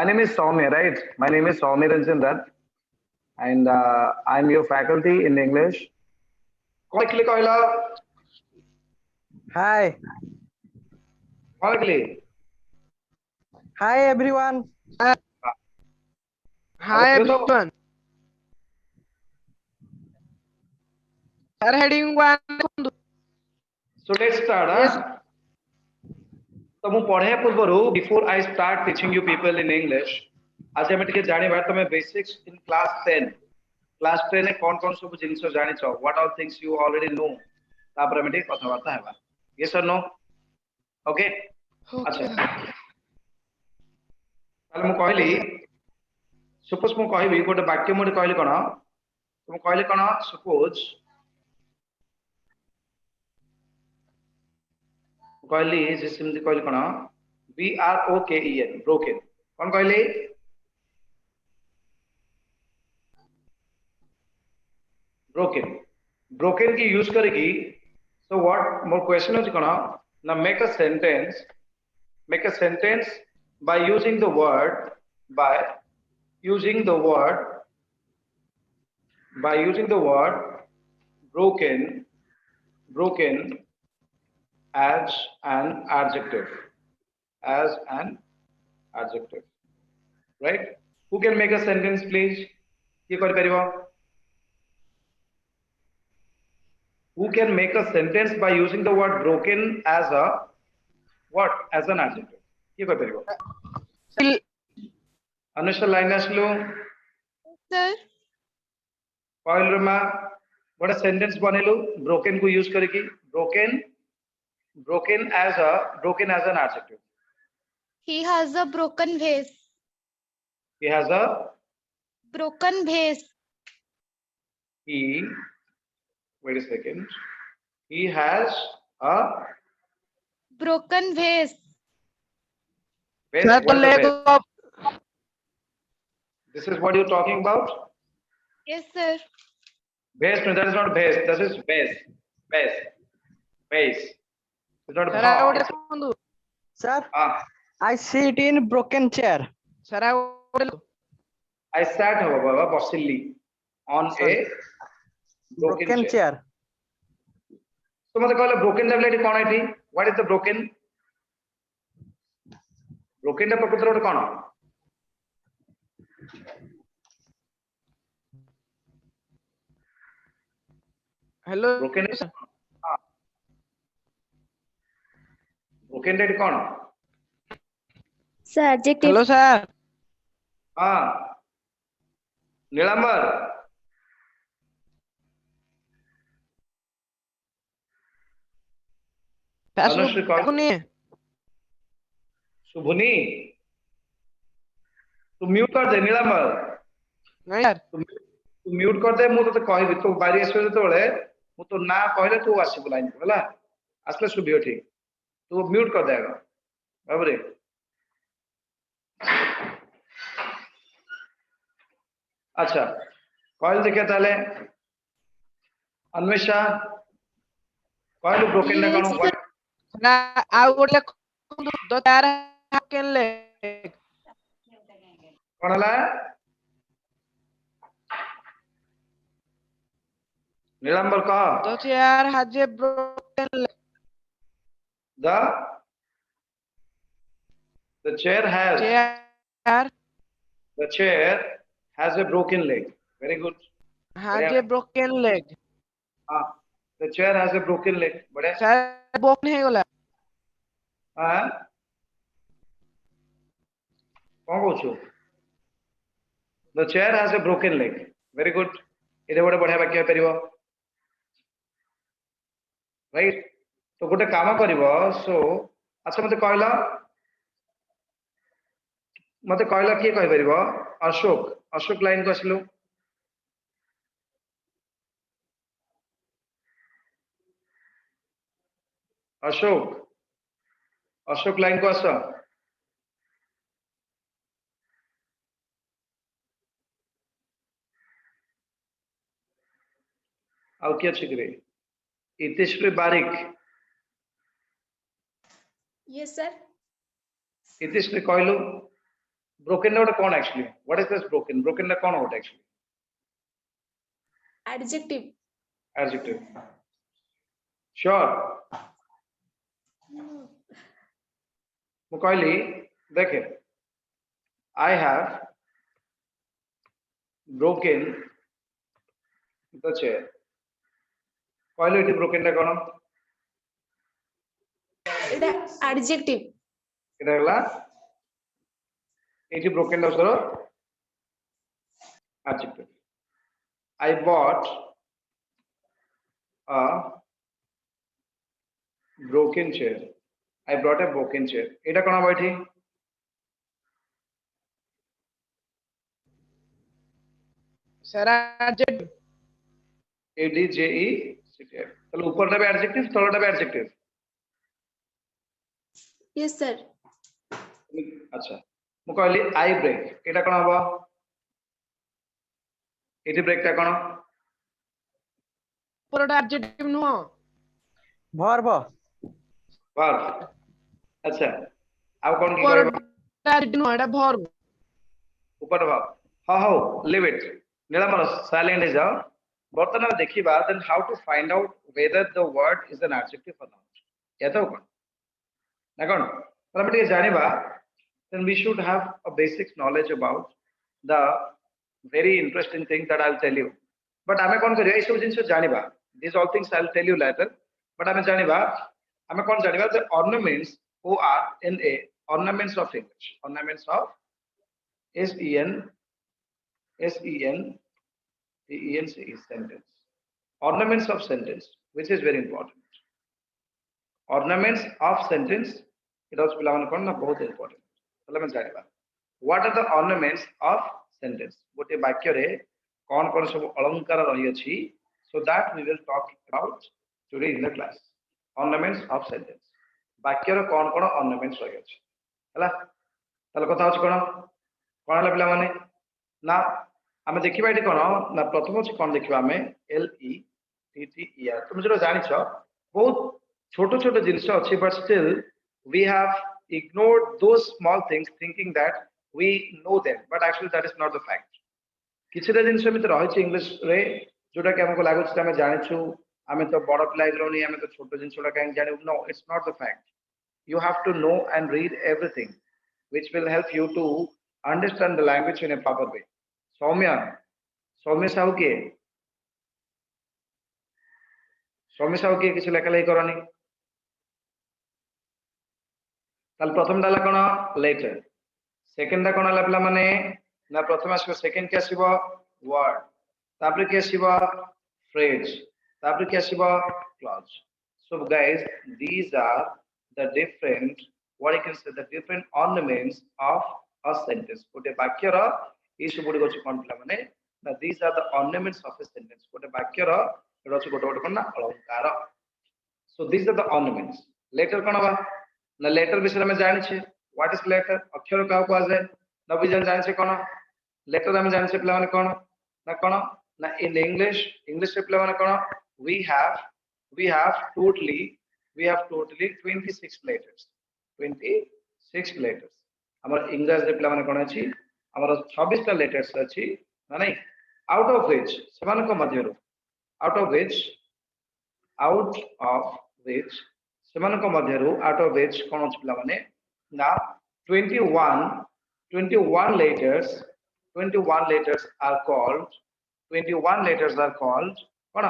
My name is Soumya, right? My name is Soumya Ranjan Dutt, and I'm your faculty in English. Quickly, Koila. Hi. Quickly. Hi everyone. Hi everyone. Sir, heading 1. So let's start. Yes. तो मु पढ़े पूर्व before I start teaching you people in English आज हम टिके जानिबा तमे basics in class 10 रे कोन कोन सब जिंस जानिछ what all things you already know तापर हम टिके कथा वार्ता हेबा यस और नो ओके अच्छा ताले मु कहली सपोज मु कहबी गोटे वाक्य मु कहली कोन मु कहली कोन सपोज कहली जे सिमती कहली कोन BROKEN broken कोन कहली broken की यूज करेगी so what more question is cone now make a sentence by using the word broken as an adjective right who can make a sentence please ki kari paribo who can make a sentence by using the word broken as a what as an adjective ki kari paribo Anusha line aslo sir कहल Rama what a sentence बनैलु broken को use करके broken as an adjective he has a broken vase he has a broken vase he wait a second he has a broken vase vase Sir, what is leg a vase? of This is what you're talking about yes sir vase no that is not vase that is vase it's not Sir, a I would Sir, ah I sit in broken chair. Sir, I would I sat baba bosili on a Broken chair. so mate कहले broken tablet कोन है what is the broken टा प्रकृति रे कोन hello. broken is broken टा कोन sir adjective Hello, sir. हाँ नीलांबर अनुश्री कौन शुभुनी तू mute कर दे नीलांबर नहीं यार तू म्यूट कर दे मु तो कहबी तो बारी आसबे जते बेले मु तो ना कहले तू आसीबो लाइन को हला आसले सुबियो ठीक तू म्यूट कर देगा बाबरे अच्छा कहल देखिए ताले अन्वेषा कहलु ब्रोकन ना Yes, कोन ना I would like the chair can leg. कोन हला नीलांबर कह The chair has a broken leg. the chair has a broken leg very good Has a broken leg. the chair has a broken leg बढ़िया Sir, broken है वाला. हाँ कौन कहूँ the chair has a broken leg very good इधर बड़े बढ़िया वाक्य करिवो right तो गोटे काम करिवो so अच्छा मते कहला किए कहि परिवो अशोक लाइन को आसिलो अशोक लाइन को आस आउ किए अछि करे इतिश्री बारिक yes sir इतिश्री कहलु Broken note कौन actually? What is this broken? Broken ना कौन out actually? Adjective. Adjective. Sure. मुकाइली देखे. I have broken the chair. कहलो इटी broken ना कौन? Adjective. इटा गला. इटी broken ना उसरो. Adjective. I bought a broken chair. I brought a broken chair. এটা কোন বইটি? sir adjective A D J E C T I. তাহলে উপরটা হবে অ্যাডজেক্টিভ, তলটা হবে অ্যাডজেক্টিভ। Yes, sir. আচ্ছা ମୁଁ କହିଲି I break, এটা কোন হবো? এটি ব্রেকটা কোন? উপরটা adjective নুহ verb ভার্ব। আচ্ছা ଆଉ কোন কি উপরটা করব? adjective নুহ এটা verb উপর ভাব। হও লিভ ইট। নিলামর সাইলেন্ট হয়ে যাও। বর্তমানে দেখিবা then how to find out whether the word is an adjective or not. এটাও কোন? না কোন? তাহলে আমরা ଟିକେ জানিবা then we should have a basic knowledge about the very interesting thing that I'll tell you. But ଆମେ কোন করিବା এই ସବୁ ଜିନିଷ ଜାଣିବା. These all things I'll tell you later. But ଆମେ ଜାଣିବା ଆମେ কোন ଜାଣିବା the ornaments O R N A ornaments of English. Ornaments of S E N T E N C E sentence. Ornaments of sentence, which is very important. Ornaments of sentence, it also belongs to बहुत important. তাহলে আমরা জানিবা what are the ornaments of sentence? গোটে বাক্যরে কোন কোন সব অলংকার রহি আছে, so that we will talk about today in the class. Ornaments of sentence. বাক্যর কোন কোন ornaments রহি আছে ହେଲା। তাহলে কথা হচ্ছে কোন কোন হলা পিলা মানে না ଆମେ ଦେଖିବା এটি কোন না প্রথম হচ্ছে কোন ଦେଖିବା ଆମେ L E T T E R। তুমি যেটা জানিছ বহুত ছোট ছোট জিনিস আছে, but still we have ignored those small things thinking that we know them, but actually that is not the fact. କିଛିଟା ଜିନିଷ ଏମିତି ରହିଛି ଇଂଲିଶ ରେ ଯୋଉଟା କି ଆମକୁ ଲାଗୁଛି ଆମେ ଜାଣିଛୁ, ଆମେ ତ ବଡ ପିଲା ହେଇଗଲଣି, ଆମେ ତ ଛୋଟ ଜିନିଷଟା କାହିଁକି ଜାଣିବୁ? No, it's not the fact. You have to know and read everything which will help you to understand the language in a proper way. सौम्य साहू किए? सौम्य साहू किए किसी लेखा लेखि करनी। ताल प्रथम डाला कोन लेटर, सेकंड दा कोन हला पिला माने ना प्रथम आसीबो सेकंड के आसीबो वर्ड, तापर के आसीबो फ्रेज, तापर के आसीबो clause. So guys, these are the different, what you can say, the different ornaments of a sentence. गोटे वाक्यर ई सब गुडी गोछ कोन पिला माने ना these are the ornaments of a sentence. गोटे वाक्यर एडो छ गोटे गोटे कोन ना अलंकार. So these are the ornaments. Letter कोन बा ना लेटर विषय में जानि छे व्हाट इज लेटर, अक्षर का को आजे ना भी जानि छे कोन लेटर हम जानि छे पिला माने कोन ना इन इंग्लिश से पिला माने कोन we have totally 26 letters. 26 letters. हमर इंग्लिश रे पिला माने कोन अछि हमर 26 टा लेटर्स अछि ना नहीं, out of which समान को मध्यरु out of which समान को मध्यरु out of which कोन अछि पिला माने ना 21 letters are called 21 letters are called cone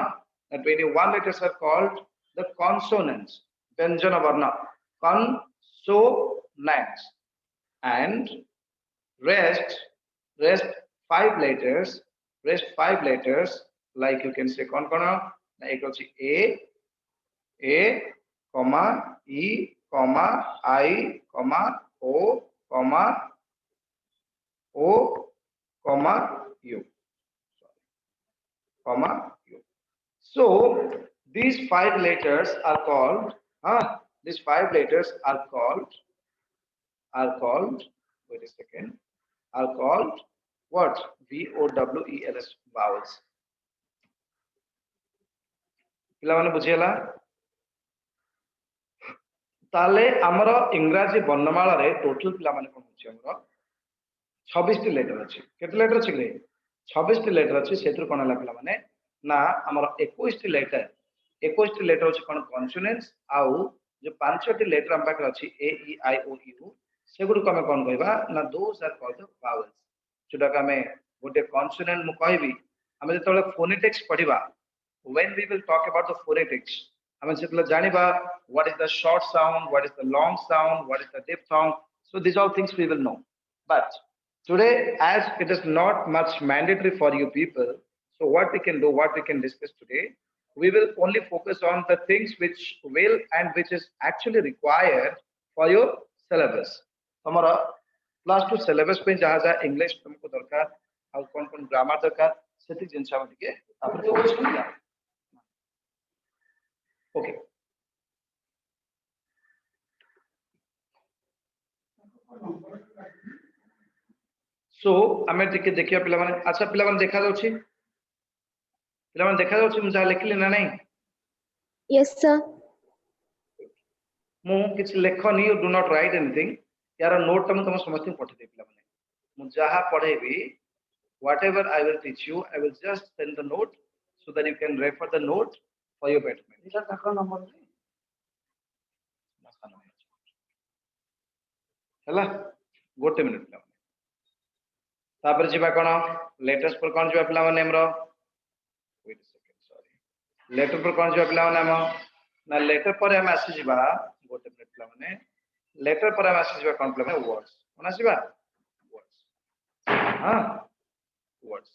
the 21 letters are called the consonants, व्यंजन वर्ण consonants, and rest 5 letters like you can say kon like a comma e comma I comma o comma u. So these 5 letters are called wait a second, are called what? VOWELS, vowels. पिला माने बुझियला ताले हमर इंग्रजी वर्णमाला रे total पिला माने कोन होछि हमर 26 टी लेटर अछि केते लेटर अछि रे 26 टी लेटर अछि सेथुर कोन हला पिला माने ना हमर 21 टी लेटर अछि कोन कॉन्सोनेंट्स आउ जो 5 टी लेटर हम पाखे अछि ए ई आई ओ यू सेगुड को हम कोन कहबा ना those are called the vowels जोटा का में गोटे कॉन्सोनेंट मु कहबी हम जेतले फोनेटिक्स पढिबा when we will talk about the phonetics हमें जेतले जानिबा what is the short sound what is the long sound what is the deep sound so these all things we will know but today as it is not much mandatory for you people so what we can do what we can discuss today we will only focus on the things which will and which is actually required for your syllabus हमारा plus 2 syllabus पे जहाँ जहाँ English तुमको दरकार और कौन कौन grammar दरकार सेति जिनसा हम टिके आपण फोकस करिया ओके सो हमें टिके देखिया पिला माने अच्छा पिला माने देखा जाउछि पिला माने देखा जाउछि मु जा लिखली ना नहीं Yes, sir. मु किछ लेखनी डू नॉट राइट एनीथिंग यार नोट त मु तुम समस्त पठे दे पिला माने मु जहा पढेबी whatever I will teach you I will just send the note so that you can refer the note for your betterment इधर तक नंबर हला गोटे मिनिट पिला तापर जिबा कोन लेटेस्ट पर कोन जिबा पिला माने हमरो wait a second sorry later पर कोन जिबा पिला माने हम ना लेटर पर हम आसी जिबा गोटे मिनिट पिला माने लेटर पर हम आसी जिबा कोन पिला माने वर्ड्स कोन आसीबा वर्ड्स हां words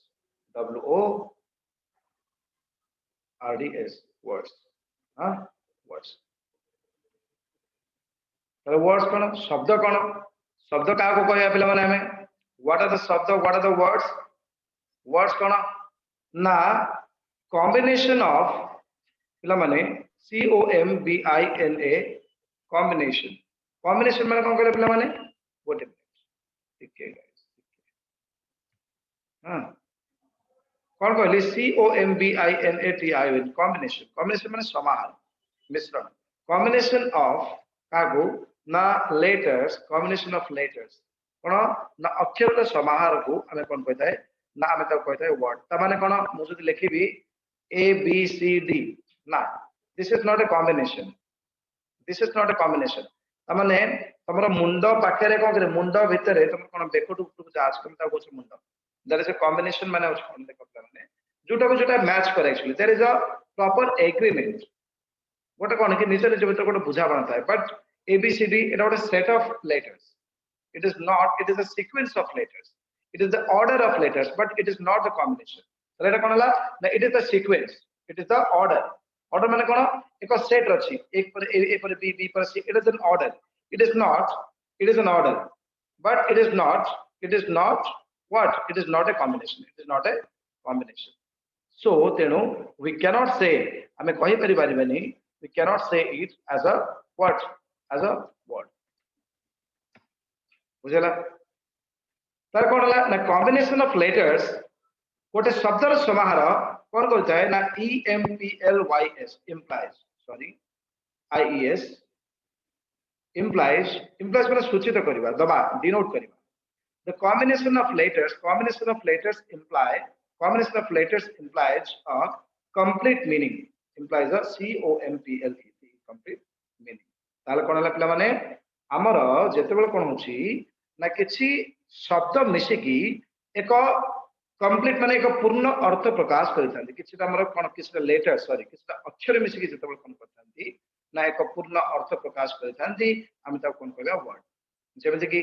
W O R D S words हाँ words तो words कौन शब्द क्या को कहया पिला माने हमें what are the शब्द what are the words कौन ना combination of पिला माने COMBINA combination माने कौन कहले पिला माने गोटे ठीक है गाइस हाँ कौन कहली COMBINATION कॉम्बिनेशन माने समाहार मिश्रण कॉम्बिनेशन ऑफ कागो ना लेटर्स कॉम्बिनेशन ऑफ लेटर्स कोन ना अक्षर समाहार को हमें कोन कहता है ना हमें तो कहता है वर्ड त माने कोन मु जदी लिखिबी A B C D ना this is not a combination त माने तमरो मुंडो पाखरे कोन करे मुंडो भितरे तुम कोन बेको टुक जाच तुम ता कोछ मुंडो that is a combination माने कोन देखो माने जोटा को जोटा मैच करे actually there is a proper agreement गोटे कोन कि निजे निजे भीतर गोटे बुझा बनता है बट ABCD इट गोटे set of letters it is not it is a sequence of letters it is the order of letters but it is not the combination तो एटा कोन हला ना it is the sequence it is the order माने कोन एक set अछि एक पर A पर B B पर C it is an order it is an order but it is not what it is not a combination so tenu we cannot say hame kahi pari paribani we cannot say it as a what as a word बुझला तर कोन हला ना combination of letters गोटे शब्दर समाहार कोन करता है ना EMPLYS implies माने सूचित करबा दबा डिनोट करबा the combination of letters implies a complete meaning implies a COMPLET complete meaning ताले कोन हला पिला माने हमर जेते बेले कोन होची ना किछि शब्द मिसे की एक कंप्लीट माने एक पूर्ण अर्थ प्रकाश करितांती किछि हमर कोन किछि लेटर सॉरी किछि अक्षर मिसे की जेते बेले कोन करतांती ना एक पूर्ण अर्थ प्रकाश करितांती हम ता कोन कहबा वर्ड जेबे कि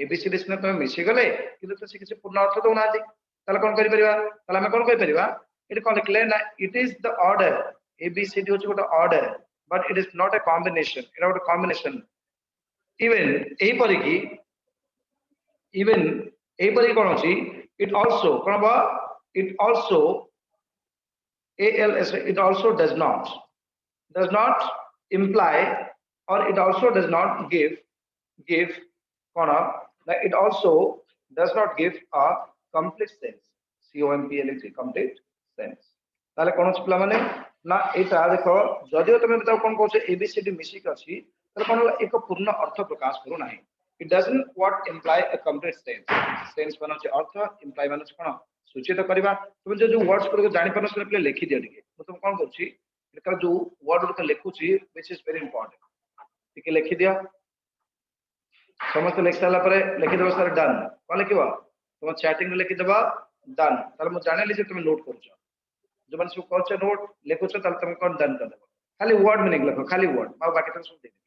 ABCD स्ने तो मिसी गले किंतु तो से किछि पूर्ण अर्थ दो नादी ताले कोन करि परिबा ताले हम कोन कहि परिबा इट कोन लिखले ना it is the order ABCD होची गोटे order but it is not a combination it गोटे कॉम्बिनेशन इवन एही परी कोन होची it also ALS it also does not imply or it also does not give kona that it also does not give a complete sense COMPLET complete sense ताले कोन पिला माने ना एटा देखो जदियो तमे बताओ कोन कहछ ABCD मिसिक अछि ताले कोन एक पूर्ण अर्थ प्रकाश करू नाही it doesn't what imply a complete tense tense माने होची अर्थ imply माने होची कोन सूचित करबा तुम जो वर्ड्स को जानि परन से पहले लिखि दियो टिके तुम कोन करछि एकर जो वर्ड को लिखुछि व्हिच इज वेरी इंपोर्टेंट टिके लिखि दियो समस्त लिख साला परे लिखि देबो सर डन कोन लिखिबो तुम चैटिंग में लिखि देबो डन ताले मु जानिली जे तुम नोट करछो जो माने सब करछो नोट लिखुछो ताले तुम कोन डन कर देबो खाली वर्ड मीनिंग लिखो खाली वर्ड आ बाकी तो सब दे देबो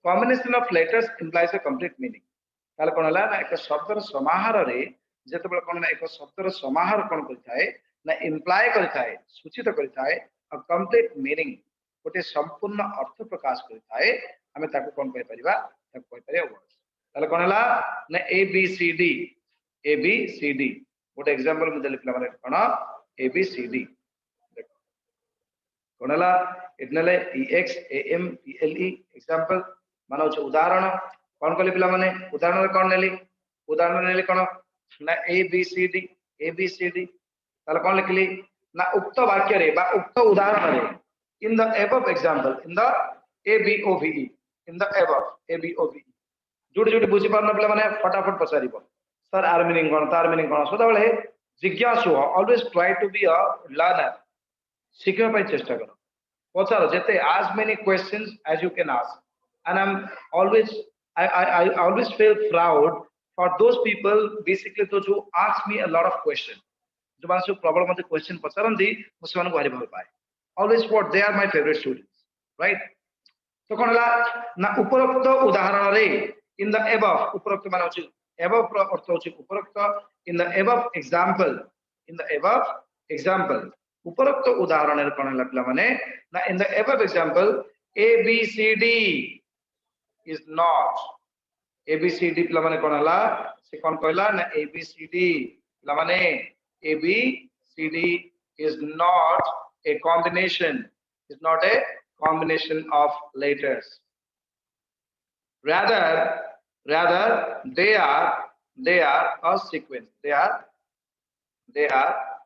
combination of letters implies a complete meaning ताले कोन हला ना एक शब्दर समाहार रे जेतेबेले कोन ना एक शब्दर समाहार कोन करथाय ना इंप्लाय करथाय सूचित करथाय अ कंप्लीट मीनिंग गोटे संपूर्ण अर्थ प्रकाश करथाय हमें ताको कोन कहि परिबा ताको कहि परिबा वर्ड्स ताले कोन हला ना ए बी सी डी गोटे एग्जांपल मु देले पिला माने कोन ए बी सी डी देखो कोन हला इतनेले E X A M P L E example मानो छ उदाहरण कोन कले पिला माने उदाहरण रे कोन नेली कोन ना ए बी सी डी ताले कोन लिखली ना उक्त वाक्य रे बा उक्त उदाहरण रे in the above example in the A B O V in the above A B O V जोडी जोडी बुझी पारना पिला माने फटाफट पचारिबो सर आर मीनिंग कोन तार मीनिंग कोन सदा बेले जिज्ञासु always try to be a learner शिखिबा पय चेष्टा करो पचारो जेते as many questions as you can ask and I'm always I always feel proud for those people basically तो जो ask me a lot of questions जो माने प्रॉब्लम मते क्वेश्चन पचारंदी मुसमान को भारी भल पाए always what they are my favorite students right तो कोन हला ना उपरोक्त उदाहरण रे इन द above उपरोक्त माने होची above अर्थ होची उपरोक्त इन द above example उपरोक्त उदाहरण रे कोन हला पिला माने ना in the above example a b c d is not a b c d पिला माने कोन हला से कोन कहला ना a b c d पिला माने a b c d is not a combination of letters rather they are a sequence they are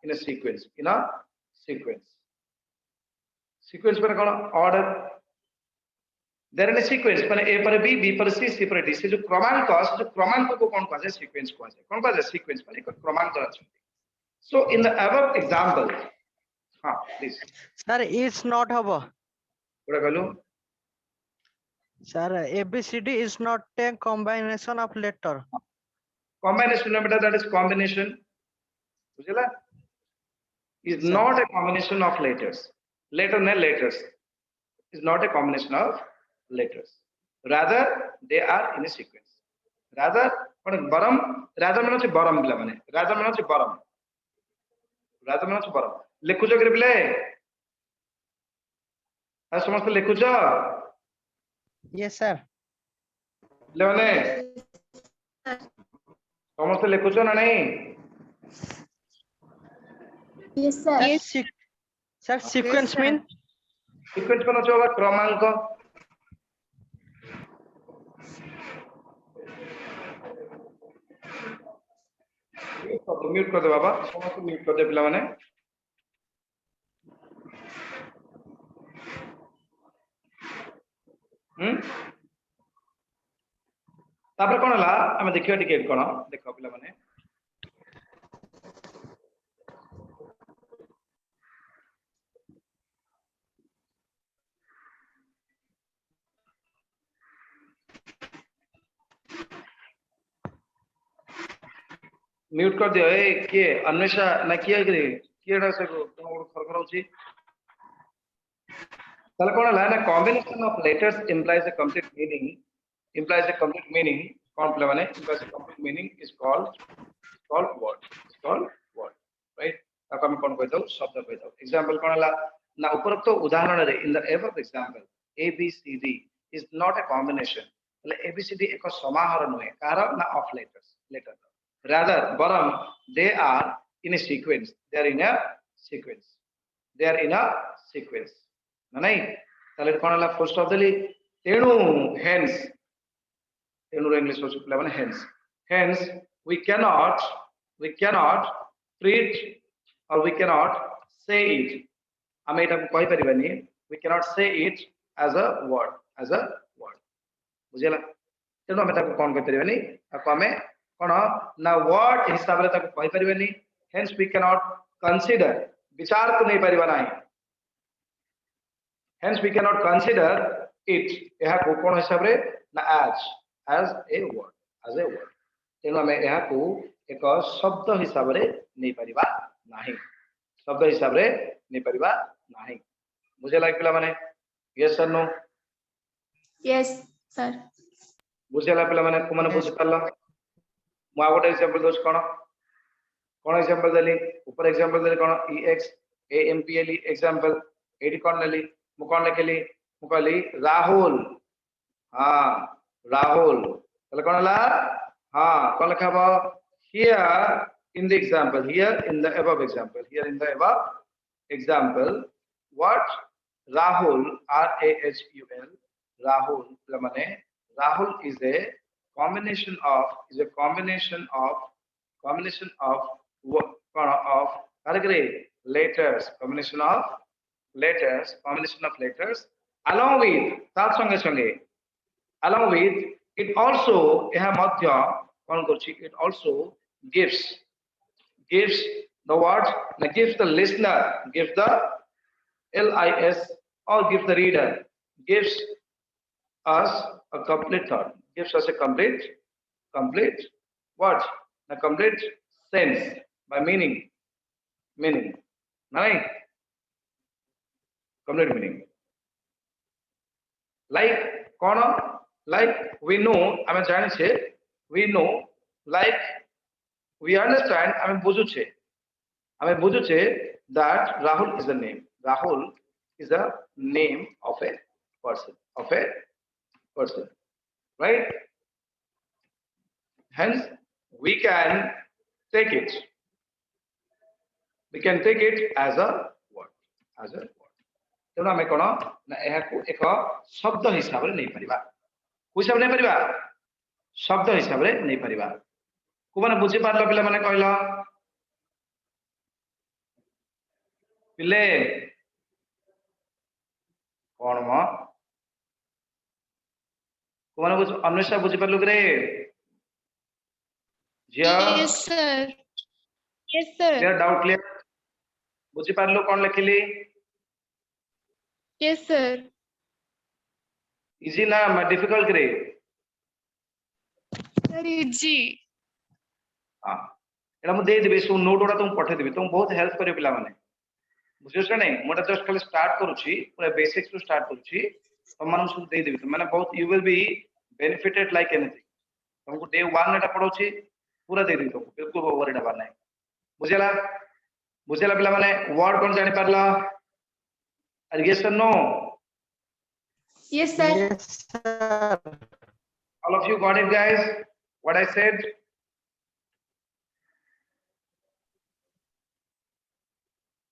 in a sequence sequence माने कोन order there in a sequence माने a पर b b पर c c पर d से जो क्रमांक को कोन कहा जाय सीक्वेंस कहा जाय कोन कहा जाय सीक्वेंस माने एक क्रमांक अछि so in the above example ha please sir is not habo कोडा कहलु sir abcd is not a combination of letter combination beta that is combination बुझला is not a combination of letters is not a combination of letters rather they are in a sequence rather baram rather माने baram पिला माने rather माने baram लिखुछ करे पिले आ समस्त लिखुछ yes sir ले माने समस्त लिखुछ ना नहीं Yes, sir. sir sequence mean sequence कोन होबा क्रमांक म्यूट कर दे बाबा समस्त म्यूट कर दे पिला माने तापर कोन हला हम देखियो टिके कोन देखो पिला माने म्यूट कर दियो ए के अन्वेषा ना किए करे केडा से खरखर होची ताले कोन हला ना combination of letters implies a complete meaning cone play माने implies a complete meaning is called word right ताको हम कोन कहतो शब्द कहतो एग्जांपल कोन हला ना उपरोक्त उदाहरण रे in the above example a b c d is not a combination मतलब a b c d एक समाहार नहे कारण ना of letter rather baram they are in a sequence they are in a sequence ना नहीं ताले कोन हला फर्स्ट ऑफ द तेणु hence तेणु इंग्लिश हो पिला माने hence we cannot treat or we cannot say it हम एटा कहि परिबानी we cannot say it as a word बुझला तेणु आम कौन कहीपरि आम कौन ना वर्ड हिसाब से कही पारे hence we can not consider विचार को नहीं पारिबा नाही hence we can not consider it यह को कौन हिसाब से ना एज ए वर्ड तेणु आम यह एक शब्द हिसाब से नहीं पारिबा नाही शब्द हिसाब से नहीं पारिबा नाही बुझे लाग पिला माने yes sir no Yes, sir. बुझेला पिला माने को माने बुझ पारला मु आ गोटे एग्जांपल दोस कोन एग्जांपल देली ऊपर एग्जांपल देली कोन ex ample एग्जांपल एडी कोन लेली मु कोन लिखली मु कहली राहुल हां राहुल तले कोन ला हां कोन लिखाबो here in the example here in the above example what Rahul RAHUL Rahul mane Rahul is a combination of category letters combination of letters along with tat sange sange along with it also eha madhya kon korchi it also gives the words gives the listener gives the lis or gives the reader gives us a complete thought gives us a complete what a complete sense by meaning right complete meaning like kono like we know ame janiche we know like we understand ame bujuche that Rahul is a name of a person right hence we can take it as a word तेणु आम कौन ना एक शब्द हिसाब से नहीं Paribas को हिसाब नहीं पारिबा शब्द हिसाब से नहीं पारिबा को माने बुझी पारलो पिला माने कहलो पिले कौन म को माने बुझ अन्वेषा बुझी पारलो रे जिया Yes, sir. Yes, sir. Clear doubt clear बुझी पारलो कौन लिखिली Yes, sir. इजी ना मैं डिफिकल्ट करे Sir, easy. हां एटा मु दे देबे सो नोट ओडा तुम पठे देबे तुम बहुत हेल्प करियो पिला माने बुझियो से नहीं मोटा जस्ट खाली स्टार्ट करूची पूरा बेसिक्स टू स्टार्ट करूची तुम मानु सब दे देबे माने बहुत you will be benefited like anything तुमको डे 1 एटा पढौची पूरा दे देबे तुमको बिल्कुल ओवर एटा बार नहीं बुझेला पिला माने वर्ड कोन जानि पारला आर यस और no Yes, sir. Yes, sir. all of you got it guys what I said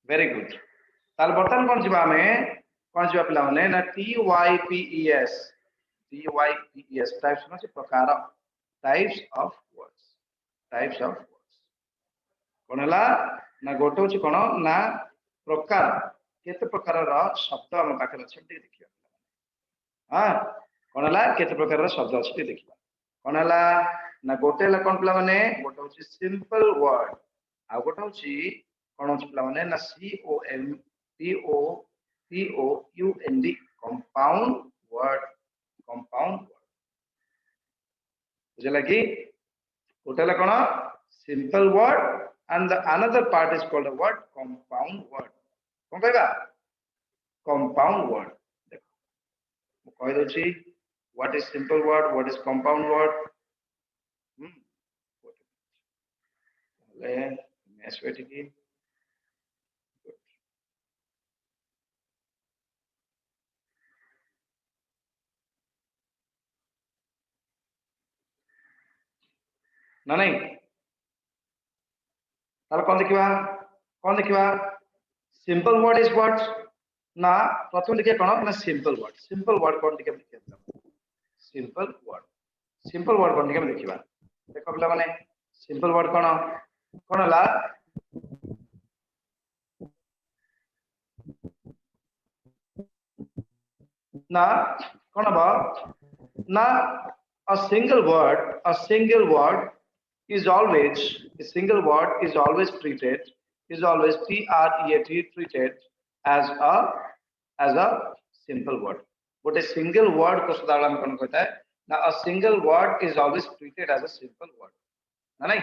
very good ताल बर्तन कौन जीवा पिला माने ना types टाइप्स ना प्रकार टाइप्स ऑफ वर्ड्स कोन हला ना गोटो छि कोन ना प्रकार केते प्रकार रा शब्द हम पाखरे छै देखिया हां कोन हला केते प्रकार रा शब्द अछि देखिया कोन हला ना गोटे ला कोन पिला माने गोटो छि सिंपल वर्ड आ गोटो छि कोन छि पिला माने ना COMPOUND compound word बुझे लगी गोटे ला कोन simple word and the another part is called a word compound word कौन कहेगा compound word देखो कह दो छी what is simple word what is compound word ले मैच बैठ की ना नहीं ताल कौन देखिबा सिंपल वर्ड इज व्हाट ना प्रथम देखिए कोन ना सिंपल वर्ड कोन देखिए सिंपल वर्ड कोन देखिबा देखो पिला माने सिंपल वर्ड कोन ला ना कोन बा ना a single word is always treated, is always treated as a simple word. But a single word को सदारण हम कौन कहता है ना, a single word is always treated as a simple word ना नहीं.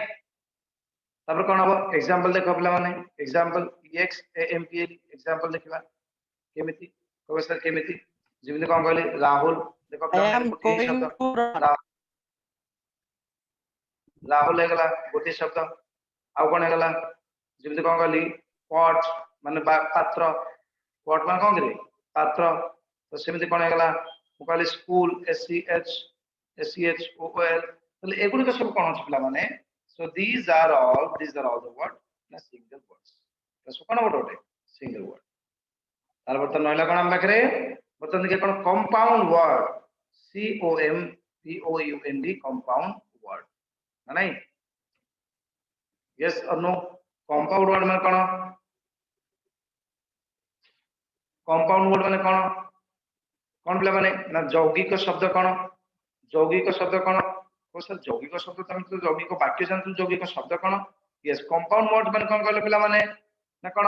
तापर कौन अब एग्जांपल देखो पिला माने, एग्जांपल example एग्जांपल देखिबा केमिति कहबे सर केमिति जेमिति कौन कहले राहुल देखो I am going to Rahul हेगला गोटे शब्द आउ कोन हेगला जेमिति कोन कहली पॉट माने पात्र, पॉट माने कोन करे पात्र, तो सेमिति कोन हेगला मु कहली स्कूल SCHOOL, तले एगुडी का सब कोन पिला माने. So these are all the word na single words. तो सो कोन वोटे single word. तार बर्तन नहला कोन हम बकरे बर्तन के कोन compound word COMPOUND compound word ना नहीं. Yes or no? Compound word माने कोन, compound word माने कोन कोन पिला माने ना यौगिक शब्द कोन, यौगिक शब्द कोन को सर यौगिक शब्द तम तो यौगिक वाक्य जानतु यौगिक शब्द कोन. Yes, compound word माने कोन कहले पिला माने ना कोन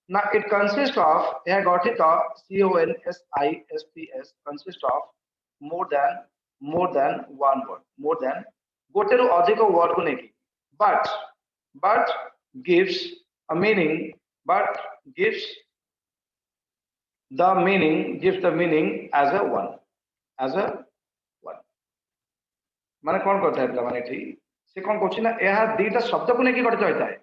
ना it consists of यह गठित CONSISTS consists of more than one word, more than गोटे रु अधिक वर्ड को नेकी, but gives a meaning, but gives the meaning as a one, माने कौन करता है पिला माने एठी से कौन कोछि ना यह दुईटा शब्द को नेकी गठित होता है.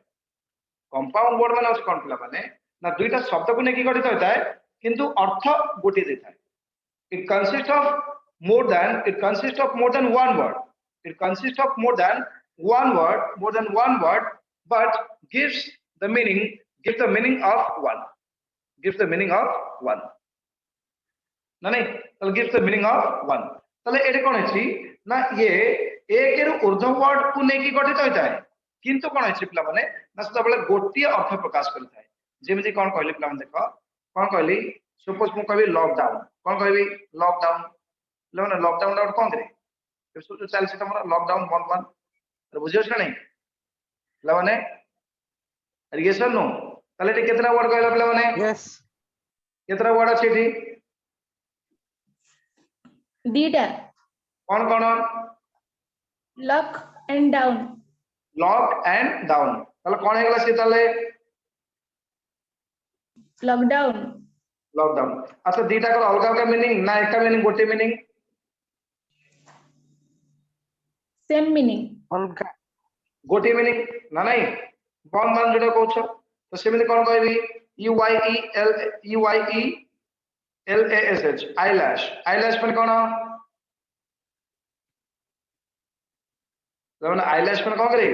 कंपाउंड वर्ड माने कौन पिला माने ना दुईटा शब्द को नेकी गठित होता है किंतु अर्थ गोटे देता है. it consists of more than one word, it consists of more than one word, but gives the meaning of one, ना नहीं तो gives the meaning of one. तले एटे कोन अछि ना ये एक रु ऊर्ध्व वर्ड को नेकी गठित होता है किंतु कोन अछि पिला माने ना सदा बेले गोटिए अर्थ प्रकाश करता है. जेमिति कोन कहली पिला माने देखो कोन कहली सपोज मु कहबी लॉकडाउन, कोन कहबी लॉकडाउन पिला माने लॉकडाउन आउट कोन करे तो जो चलछि तमरा लॉकडाउन 1 तो बुझियो छ नहीं पिला माने yes or no. तले एटे केतना वर्ड कहला पिला माने yes केतना वर्ड अछि एठी दीटा कौन कौन lock and down, ताले कौन हेगला से ताले lockdown, अच्छा दीटा का अलग अलग मीनिंग ना एक मीनिंग गोटे मीनिंग same meaning, अलगा गोटे मीनिंग ना नहीं बन जोटा कहछ तो सेमिति कोन कहबी EYELASH eyelash पर कोन तो eyelash पर कोन करे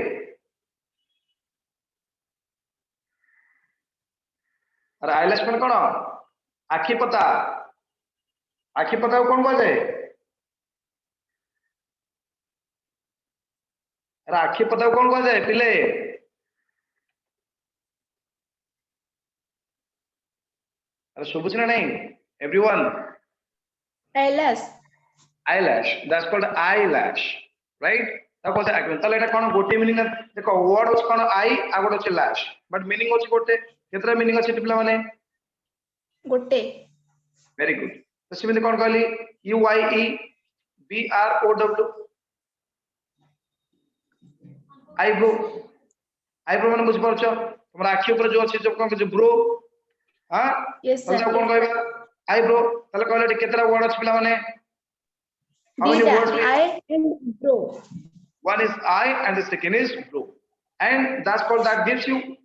अरे eyelash पर कोन आखी पता को कोन कह जाए अरे आखी पता को कोन कह जाए पिले अरे सुबुच ना नहीं everyone eyelash that's called eyelash right. ताको से आके तले एटा कोन गोटे मीनिंग देखो वर्ड उस कोन आई आ गोटे छ लैश बट मीनिंग होछि गोटे केतरा मीनिंग अछि पिला माने गोटे. Very good. तो सिमिति कोन कहली UYEBROW आईब्रो माने बुझ परछ हमरा आखी ऊपर जो अछि जो कोन जो ब्रो हां Yes sir. तो कोन कहबा आईब्रो तले कहले केतरा वर्ड अछि पिला माने how many words Dita, I and bro. one is I and the second is bro, and that gives you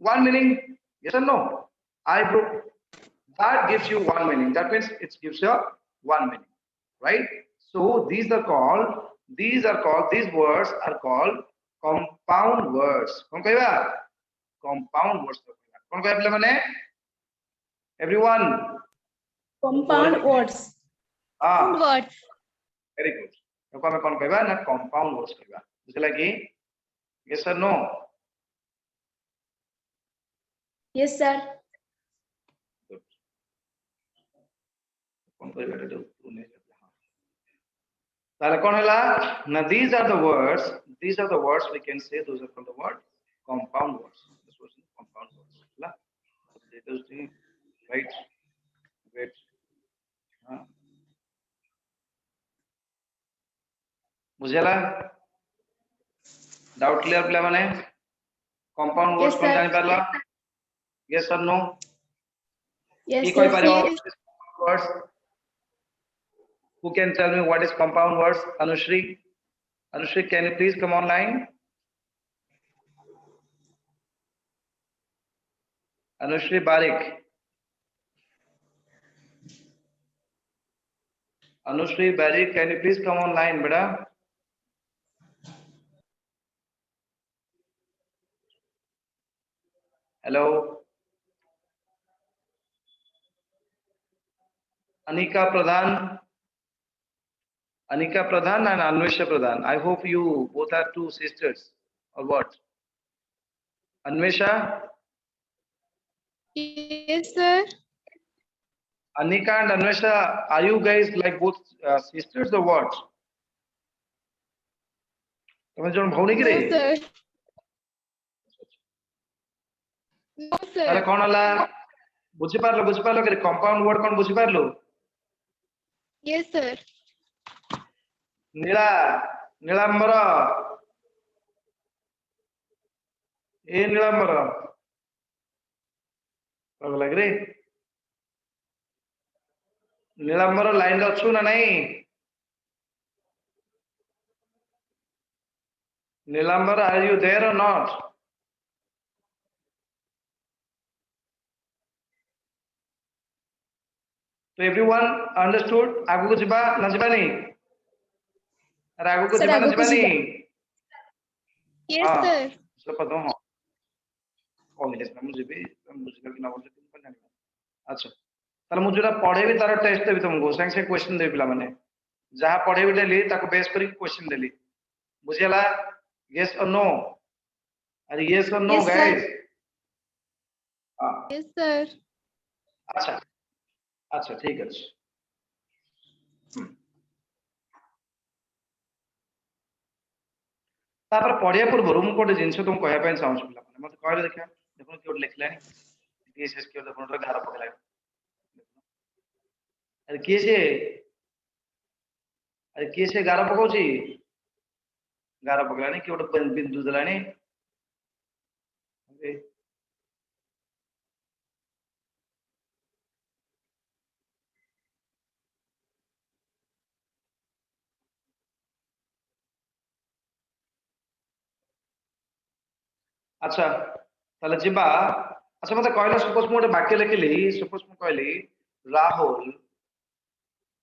one meaning. Yes or no? Eyebrow, that gives you one meaning. That means it gives you one meaning, right? So these words are called compound words. कौन कहेगा compound words? कौन कहे पिला माने everyone Compound words. words. Very good. तो हमें कौन कहबा ना compound words कहबा बुझला कि yes or no? Yes sir. Good. कौन कहबा तो तू नहीं ताले कौन हैला ना these are the words we can say those are from the word compound words this was compound words हैला those things right great हां बुझेला डाउट क्लियर पिला माने compound words Yes, कोन sir. जानि परला yes or no Yes, की कोई sir. Pario words who can tell me what is compound words Anushri can you please come online Anushri Barik can you please come online beta hello Anika Pradhan and Anvesha Pradhan. I hope you both are two sisters or what? Anvesha, Yes, sir. Anika and Anvesha, are you guys like both sisters or what? तुम्हें zone भाव नहीं No, करे? sir. No, ताले sir. कौन वाला? बुझी पारलो करे compound word कौन बुझी पारलो? Yes, sir. नीलांबर ए नीलांबर कौन लग रही? नीलांबर लाइन का अच्छू ना नहीं? Nilambar, are you there or not? So everyone understood? आगू को जिबा ना जिबा नहीं? अरे आगू को Sir, जिबा ना आगू जिबा को नहीं? Yes, sir. इसलिए पता हूँ कौन है इसमें मुझे की ना बोलते तुम पढ़ने अच्छा ताले मुझे ना पढ़े भी तारा टेस्ट देवी तुमको संग क्वेश्चन देवी पिला माने जहाँ पढ़े भी डेली ताको बेस करी क्वेश्चन देली बुझेला yes or no अरे yes or no Yes, sir. guys Yes, sir. अच्छा ठीक है तापर पढ़िया पूर्व मु गोटे जिनस तुम कहया ପାଇଁ चाहूँ पिला माने मते कहले देखा देखो कि लिखलानी टीएसएस के देखो घर पकला अरे किए से गार पकाउची गार पकलानी कि गोटे बिंदु दलानी अच्छा ताले जिबा अच्छा मते कहला सपोज मु गोटे वाक्य लिखिली सपोज मु कहली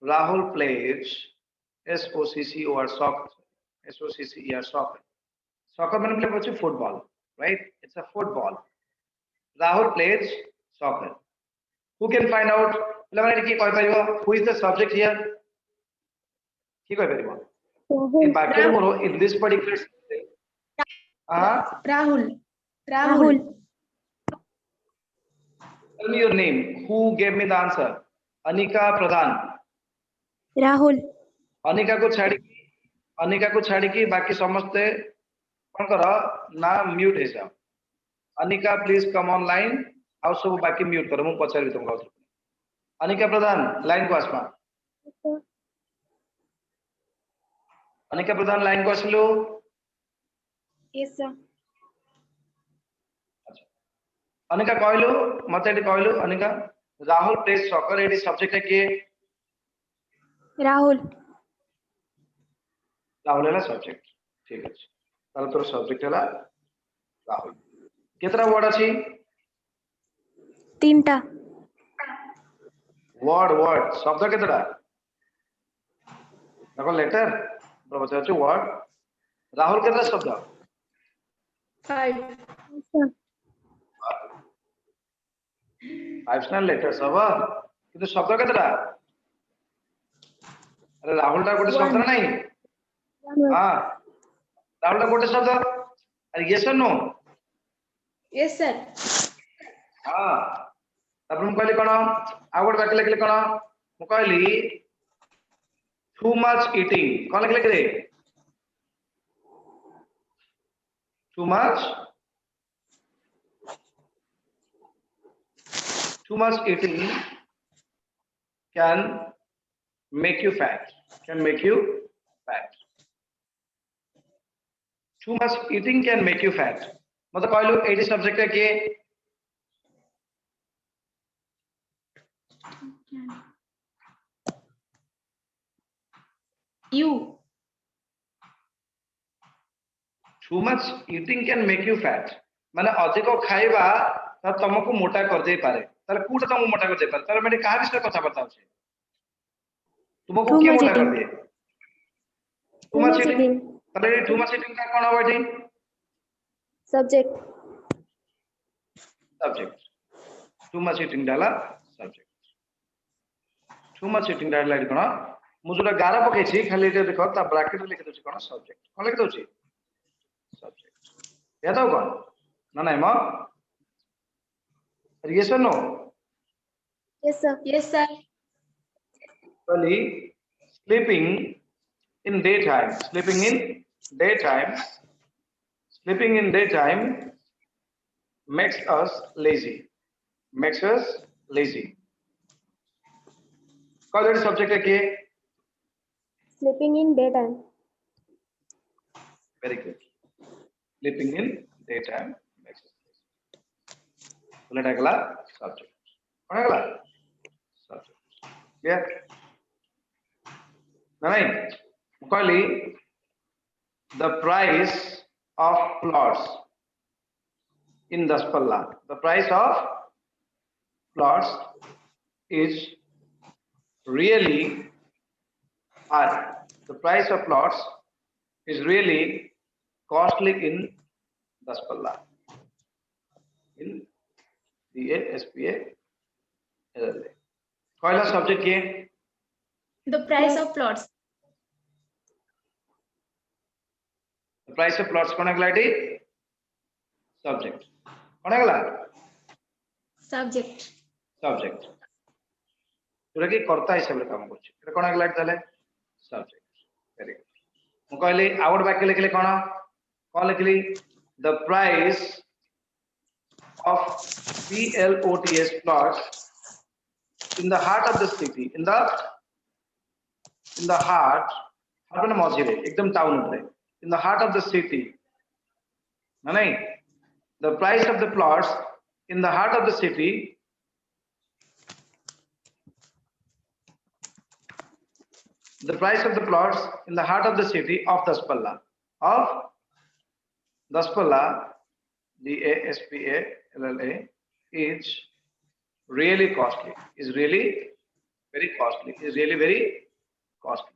राहुल प्लेज SOCCER soccer मैंने प्ले करछि football right it's a football Rahul plays soccer who can find out पिला माने की कहि परिबो who is the subject here की कहि परिबो in वाक्य मोर in this particular Rahul. tell me your name who gave me the answer Anika Pradhan Rahul. Anika को छाड़ी की बाकी समस्ते कौन करो ना म्यूट है जाओ अनिका प्लीज कम ऑनलाइन आउ सब बाकी म्यूट करो मु पचारि तुमको अनिका प्रधान लाइन को आसमा अनिका प्रधान लाइन को आसलो Yes, sir. अनिका कहलु मते एटी कहलु अनिका राहुल प्लेज सॉकर एटी सब्जेक्ट है के Rahul. राहुल है सब्जेक्ट ठीक है ताले तोर सब्जेक्ट है राहुल केतरा वर्ड अछि 3टा वर्ड शब्द केतरा देखो लेटर प्रवचन अछि वर्ड राहुल केतरा शब्द 5. 5 ना लेटर्स अब किंतु शब्द केतरा अरे राहुल टा गोटे शब्द ना नहीं हां राहुल टा गोटे शब्द अरे यस और नो Yes, sir. हां तब हम कहली कोन आ गोटे बाकी लिखले कोन मु कहली too much eating कौन लिख रहे too much eating can make you fat too much eating can make you fat मतलब कहलो एटी सब्जेक्ट है कि You. too much eating can make you fat माने अधिक खाइबा त तुमको मोटा कर दे पारे ताले कोटा तुमको मोटा कर दे पारे ताले मैंने कहा विषय कथा बताओ छे तुमको Too के much मोटा कर eating. दिए Too much eating. ताले too much eating का कौन होगा जी Subject. subject too much eating डाला subject too much eating डाला कोन मु जोटा गारा पकै छी खाली जे देखो ता ब्रैकेट लिख दउची कोन subject कोन लिख दउची subject या तो कोन ना नहीं म yes or no Yes, sir. Yes, sir. Actually, sleeping in daytime makes us lazy कौन सा सब्जेक्ट है कि Sleeping in daytime. very good sleeping in daytime makes us lazy बोले अगला सब्जेक्ट कौन अगला सब्जेक्ट क्लियर नहीं कहली the price of plots in Daspalla the price of plots is really high the price of plots is really costly in Daspalla in DASPA LLA कौन सा subject ये The price of plots. the price of plots कौन अगला T subject कौन अगला Subject. subject जोटा कि कर्ता हिसाब रे काम करछि एटा कोन अगला ताले subject very good मु कहली आउट वाक्य लिखले कोन लिखली the price of PLOTS plots in the heart of the city in the heart माने मझिरे एकदम टाउन रे in the heart of the city नहीं the price of the plots in the heart of the city the price of the plots in the heart of the city of Daspalla DASPA LLA is really costly is really very costly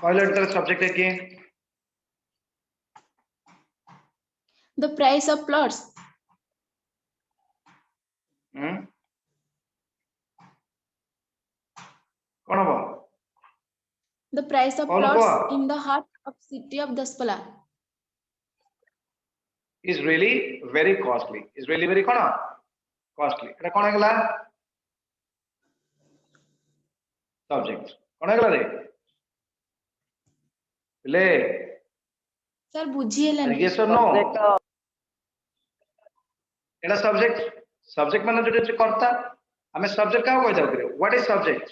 पहला subject है कि The price of plots. कौन हो The price of All plots go. in the heart of city of Daspalla. is really very costly कौन costly एटा कौन अगला subject कौन अगला रे ले Sir, बुझिएला yes or no Etah subject माने जो कर्ता हमें सब्जेक्ट का कह जाऊ करे व्हाट इज सब्जेक्ट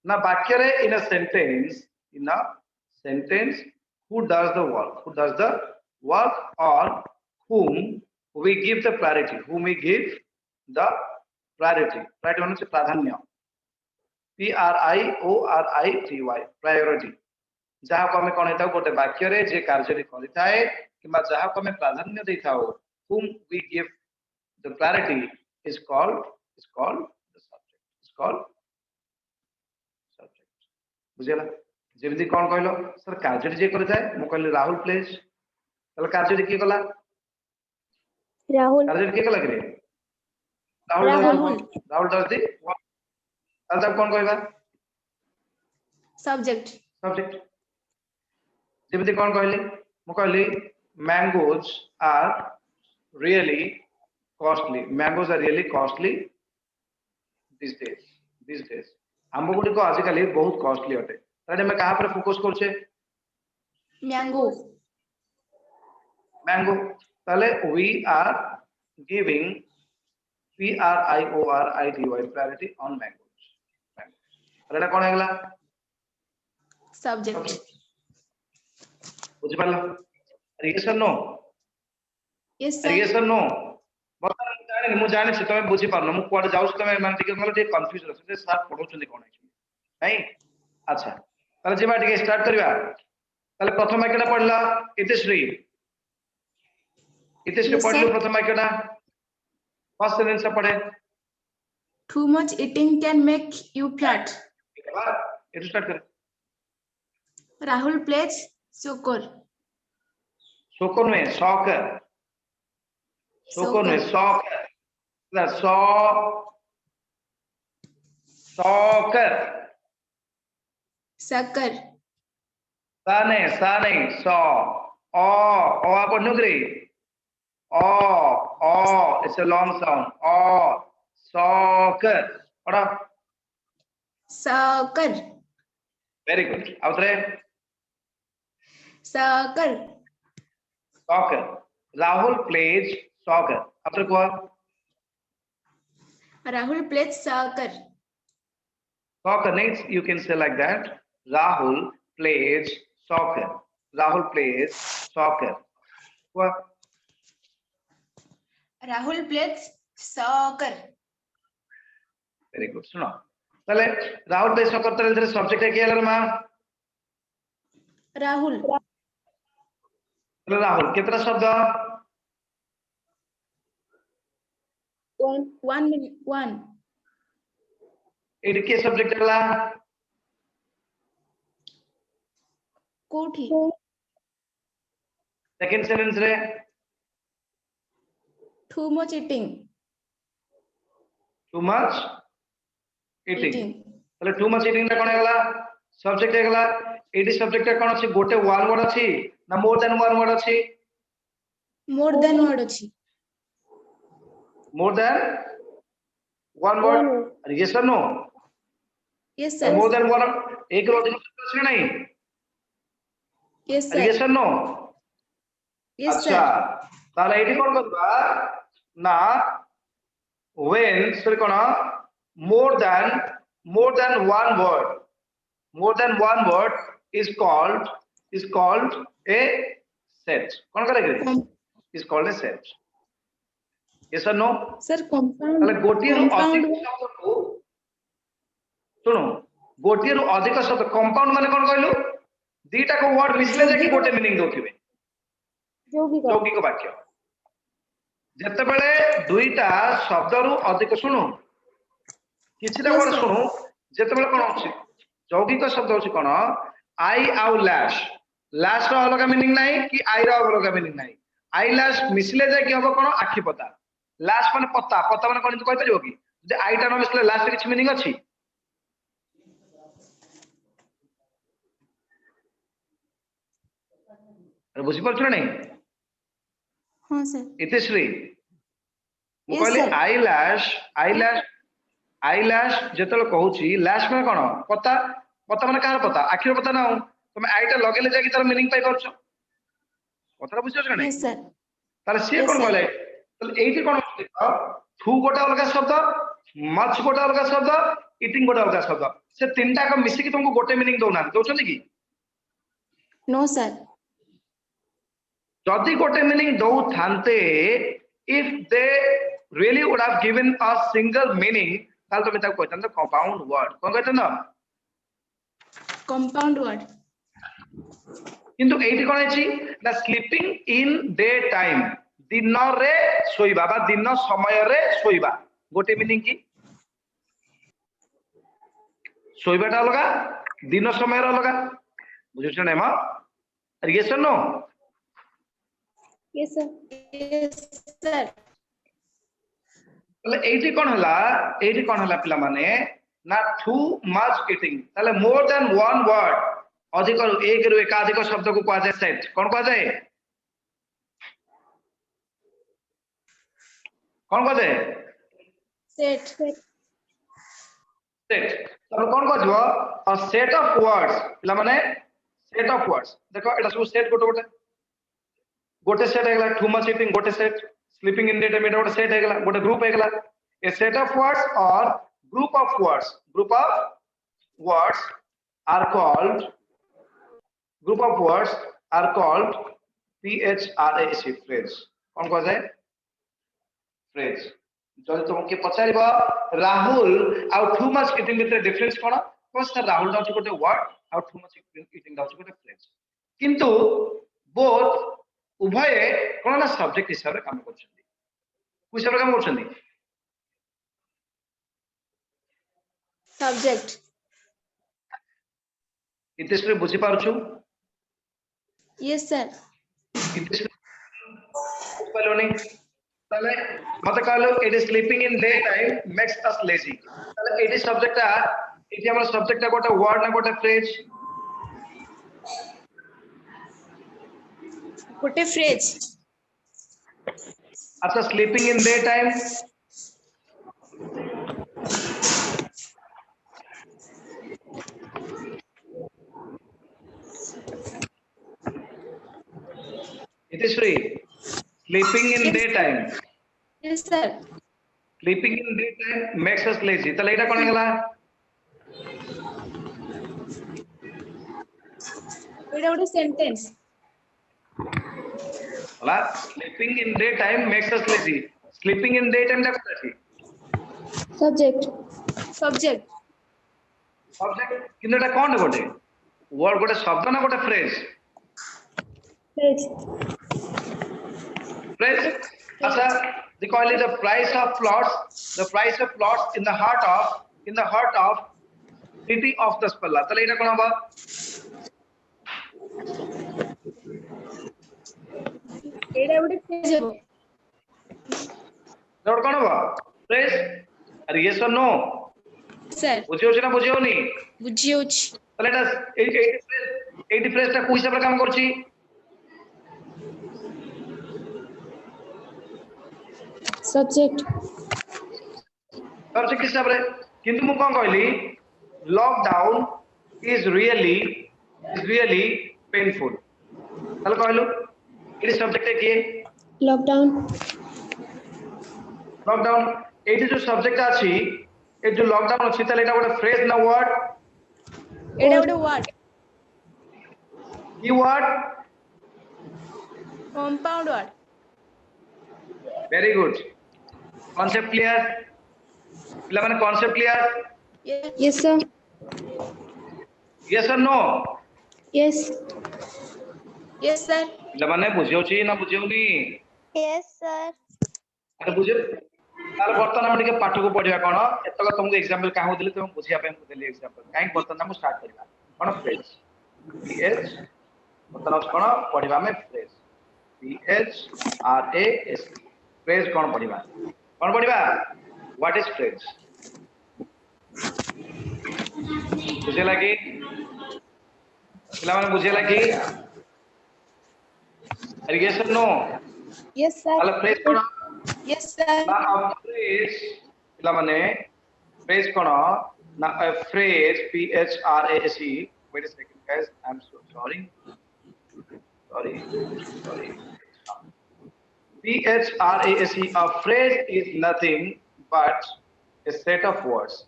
ना वाक्य रे in a sentence who does the work or whom we give the priority priority माने प्राधान्य PRIORITY priority जहाँ को हमें कौन हेता गोटे वाक्य रे जे कार्य रे करिताए किबा जहाँ को हमें प्राधान्य देथाओ whom we give the priority is called the subject बुझेला जेमती कौन कहलो सर कार्य जे करिताए मु कहली राहुल प्लीज तले कार्य की कला Rahul. कार्य की कला करे राहुल does the work तब कौन कहबा Subject. जेमती कौन कहली मु कहली mangoes are really costly these days आंब गुडी को आजिकली बहुत कॉस्टली होते ताले मैं कहां पर फोकस करछे Mango. मैंगो ताले we are giving PRIORITY priority on mangoes ताले कोन हेगला Subject. बुझ पाला yes or no Yes, sir. yes or no बता मु जानि छी तमे बुझी पारनो मु कोड जाउछ तमे मान टिके मला जे कंफ्यूज रछ जे सर पढौछन कोन नहीं अच्छा ताले जेबा टिके स्टार्ट करबा ताले प्रथम वाक्यटा पढला इतिश्री Yes, पढलु sir. प्रथम वाक्यटा फर्स्ट सेंटेंस पढे Too much eating can make you fat. ये स्टार्ट कर Rahul plays soccer. soccer में soccer में soccer ना soccer Soccer. साने सो ओ आप नुगरी ओ it's a long sound O soccer पढ़ो Soccer. very good आउतरे Soccer. soccer Rahul plays soccer आउतरे को Rahul plays soccer. soccer needs you can say like that Rahul plays soccer what Rahul plays soccer. very good सुनो ताले Rahul plays soccer ताले इधर subject है क्या लर मां Rahul. ताले Rahul कितना शब्द One. इट के सब्जेक्ट है ला कोठी. सेकंड सेंटेंस रे Too much eating. too much eating Eating. ताले too much eating ला कोन हैगला सब्जेक्ट हैगला एडी सब्जेक्ट कोन अछि गोटे वन वर्ड अछि ना मोर देन वन वर्ड अछि More than word अछि. more than one word yes or no Yes, sir. more than one एक रो अधिक अछि नहीं Yes, sir. yes or no Yes, अच्छा sir. ताले एडी कोन करबा ना when sir cone more than one word is called a set कोन करे is called a set yes or no Sir, compound. ताले गोटिए रो Compound. अधिक शब्द को सुनो गोटिए रो अधिक शब्द कंपाउंड माने कोन कहलु दीटा को वर्ड मिसले जाके गोटे मीनिंग दोथिबे यौगिक वाक्य जते बेले दुईटा शब्द रु अधिक सुनो किछिटा वर्ड सुनो जते बेले कोन अछि यौगिक शब्द अछि कोन आई आउ लैश रो अलग मीनिंग नाही कि आई रो अलग मीनिंग नाही आई लैश मिसले जाके हबो कोन आखी पता लैश माने पता माने कोन कहै परिबो कि जे आईटा न मिसले लैश रे किछ मीनिंग अछि अरे बुझी पड़छ नहीं हाँ सर. इतिश्री मु Yes, कहली sir. आईलैश जेतल कहूची लैश माने कोन पता माने कार पता आखिर पता ना तुम आईटा लगेले जाकी तार मीनिंग पाई परछ कथा बुझछ नहीं Yes, sir. ताले से Yes, कोन sir. कहले ताले एठी कोन थू गोटा अलग शब्द मच गोटा अलग शब्द ईटिंग गोटा अलग शब्द से तीनटा को मिसी कि तुमको गोटे मीनिंग दोना दोछन की No, sir. जदि गोटे मीनिंग दो थांते if they really would have given a single meaning ताल तो मैं कहता कंपाउंड वर्ड कोन कहता ना Compound word. किंतु एठी कोन अछि ना स्लीपिंग इन डे टाइम दिन रे सोइबा बा दिन समय रे सोइबा गोटे मीनिंग की सोइबाटा अलगा दिन समय रे अलगा बुझछ नै म yes no Yes, sir. Yes, sir. ताले एठी कोन हला पिला माने ना टू मच ईटिंग ताले मोर देन वन वर्ड अधिक एक रु एकाधिक शब्द को कहा जाए सेट कोन कहा जाए Set. सेट तब कोन को जो अ सेट ऑफ वर्ड्स पिला माने सेट ऑफ वर्ड्स देखो एटा सब सेट गोटे गोटे सेट हेगला टू मच ईटिंग गोटे set sleeping in day time एटा गोटे सेट हेगला गोटे ग्रुप हेगला ए सेट ऑफ वर्ड्स और group of words are called group of words are called PHRAS phrase कौन कह जाए phrase जब तुमके पचारिबा राहुल आउ टू मच ईटिंग भितर डिफरेंस कोन बस राहुल दाउची गोटे वर्ड आउ टू मच ईटिंग दाउची गोटे फ्रेज किंतु बोथ उभय कोन ना सब्जेक्ट हिसाब रे काम करछन्ती कोन हिसाब रे काम करछन्ती Subject. इतेश्वरी बुझी पारुछु Yes, sir. इतेश्वरी ताले मते कहलो it is sleeping in day time makes us lazy ताले इट इज सब्जेक्ट इति हमर सब्जेक्ट गोटे वर्ड ना गोटे फ्रेज Gote phrase. अच्छा sleeping in day time Iteshwari sleeping in day time Yes, sir. Sleeping in day time makes us lazy ताले एटा कोन गेला It is a sentence. होला sleeping in day time makes us lazy sleeping in day time दा कोन अछि Subject. Subject. Subject किनटा कोन गोटे word गोटे शब्द ना गोटे फ्रेज Phrase. फ्रेज अच्छा they call it the price of plots in the heart of city of Daspalla tale eta kono ba It is a phrase. note kono ba phrase are yes or no Sir. बुझियो छी ना बुझियो नी Bujiuch. तले एटा 80 phrase ता कोइ हिसाब रे काम करछि Subject. सब्जेक्ट हिसाब रे किंतु मु कोन कहली लॉकडाउन इज रियली पेनफुल तले कहलु इट सब्जेक्ट है किए Lockdown. लॉकडाउन एटी जो सब्जेक्ट अछि ए जो लॉकडाउन अछि तले एटा गोटे फ्रेज ना word It is a word. Keyword Compound word. Very good concept clear पिला माने concept clear Yes. Yes, sir. Yes और नो Yes. Yes, sir. पिला माने बुझियो छी ना बुझियो नी Yes, sir. अरे बुझे तार बर्तन हम टिके पाठ को पढिया कोन एतक तुमको एग्जांपल काहू दिले तुम बुझिया पे हम देली एग्जांपल काई बर्तन हम स्टार्ट करबा कोन फ्रेज पीएच बर्तन कोन पढिबा में फ्रेज PHRAS फ्रेज कोन पढिबा व्हाट इज फ्रेज बुझे लगी पिला माने बुझे लगी अरे यस और नो Yes, sir. ताले फ्रेज कोन Yes, sir. ना फ्रेज पिला माने फ्रेज कोन ना phrase PHRAS wait a second guys I'm so sorry PHRAS a phrase is nothing but a set of words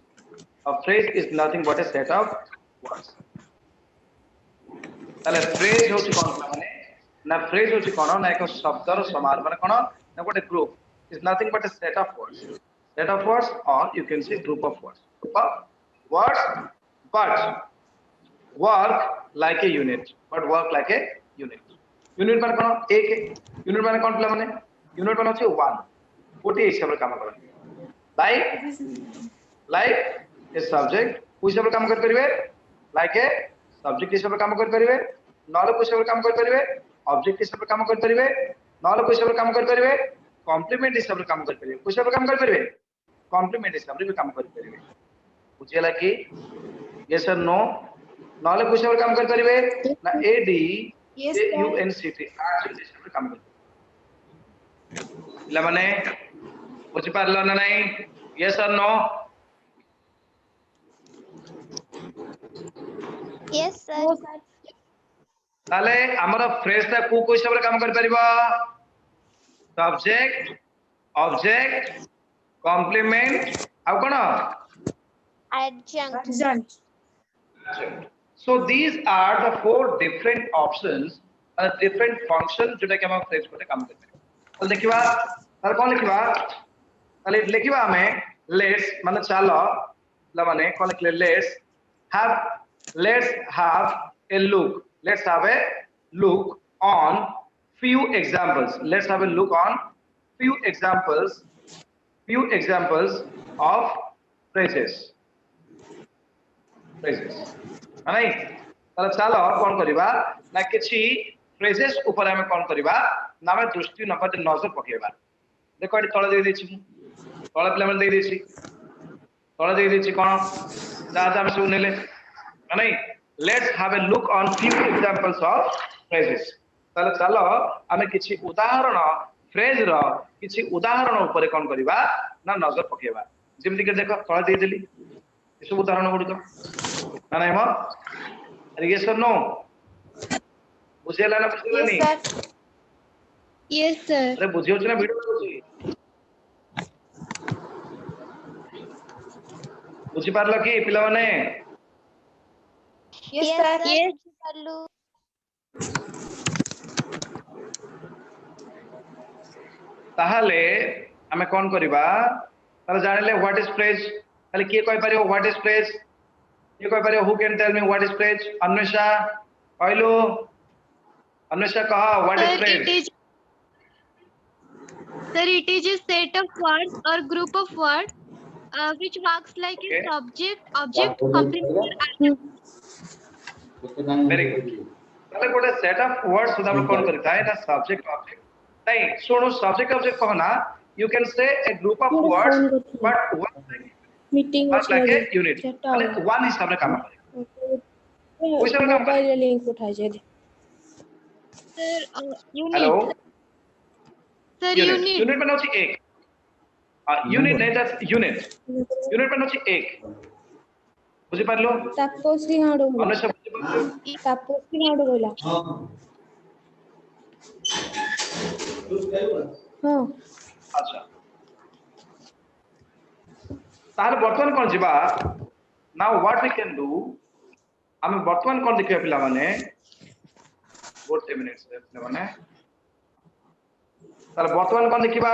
a phrase is nothing but a set of words ताले phrase होची कोन माने ना phrase होची कोन ना एक शब्दर समार माने कोन ना गोटे group is nothing but a set of words or you can say group of words but work like a unit unit माने कोन एक unit माने कोन माने unit माने होची 1 गोटे हिसाब रे काम करबे like a subject कोइ हिसाब रे काम कर परिबे like a subject हिसाब रे काम कर परिबे नॉले कोइ हिसाब रे काम कर परिबे ऑब्जेक्ट हिसाब रे काम कर परिबे नॉले कोइ हिसाब रे काम कर परिबे कॉम्प्लीमेंट हिसाब रे काम कर परिबे कोइ हिसाब रे काम कर परिबे कॉम्प्लीमेंट हिसाब रे भी काम कर परिबे बुझियला कि यस और नो नॉले कोइ हिसाब रे काम कर परिबे ना Yes, sir. ADJUNCT आर्ट हिसाब रे काम कर पिला माने बुझि पारलो ना नहीं यस और no Yes, sir. No, sir. ताले हमर फ्रेज ता को हिसाब रे काम कर परिबा subject object complement uh cone Adjunct. Adjunct. so these are the four different options different functions जोटा के हम फ्रेज को काम कर परिबा तो देखिबा तार कोन लिखिबा ताले लिखिबा हमें लेट्स माने चलो ल माने कोन लिखले let's have a look on few examples let's have a look on few examples of phrases माने ताले चलो कोन करबा ना किछि phrases ऊपर हमें कोन करबा ना हमें दृष्टि नजर पकेबा देखो एटी तळे दे देछि तळे प्ले दे देछि तळे दे देछि कोन दादा हम सुनेले माने let's have a look on few examples of phrases ताले चलो हमें किछि उदाहरण फ्रेज रो किछि उदाहरण ऊपर कोन करबा ना नजर पकेबा जेमति के देखो तळे दे देली ए सब उदाहरण गुडी को ना नाही म yes or no बुझेला ना बुझेला Yes, नहीं sir. Yes, sir. अरे बुझियो छ ना वीडियो बुझी बुझी पारला कि पिला माने Yes, sir. Yes. Pallu. ताहाले हमें कोन करबा ताले जानिले व्हाट इज फ्रेज ताले के कहि पारियो व्हाट इज फ्रेज के कहि पारियो who can tell me what is phrase Anwesha कहलो अन्वेषा कहा what is phrase Sir, it is a set of words or group of words which works like Okay. a subject, object, complement, and very good ताले गोटे set of words सुदा हम कोन करता है ना subject object नहीं सुनो सब्जेक्ट ऑब्जेक्ट कहना you can say A group of words but one Meeting work like a unit ताले वन हिसाब रे काम करे कोई सब काम करे मोबाइल लिंक उठाई जे sir, hello unit. Sir, unit unit. Unit में होची एक यूनिट नहीं दैट्स यूनिट यूनिट में होची एक बुझी पारलो तापसी हाडो अन्वेषा बुझी पारलो तापसी हाडो बोला हां अच्छा तार वर्तमान कोन जिबा now what we can do हम वर्तमान कोन देखिया पिला माने 40 मिनिट्स पिला माने तार वर्तमान कोन देखिबा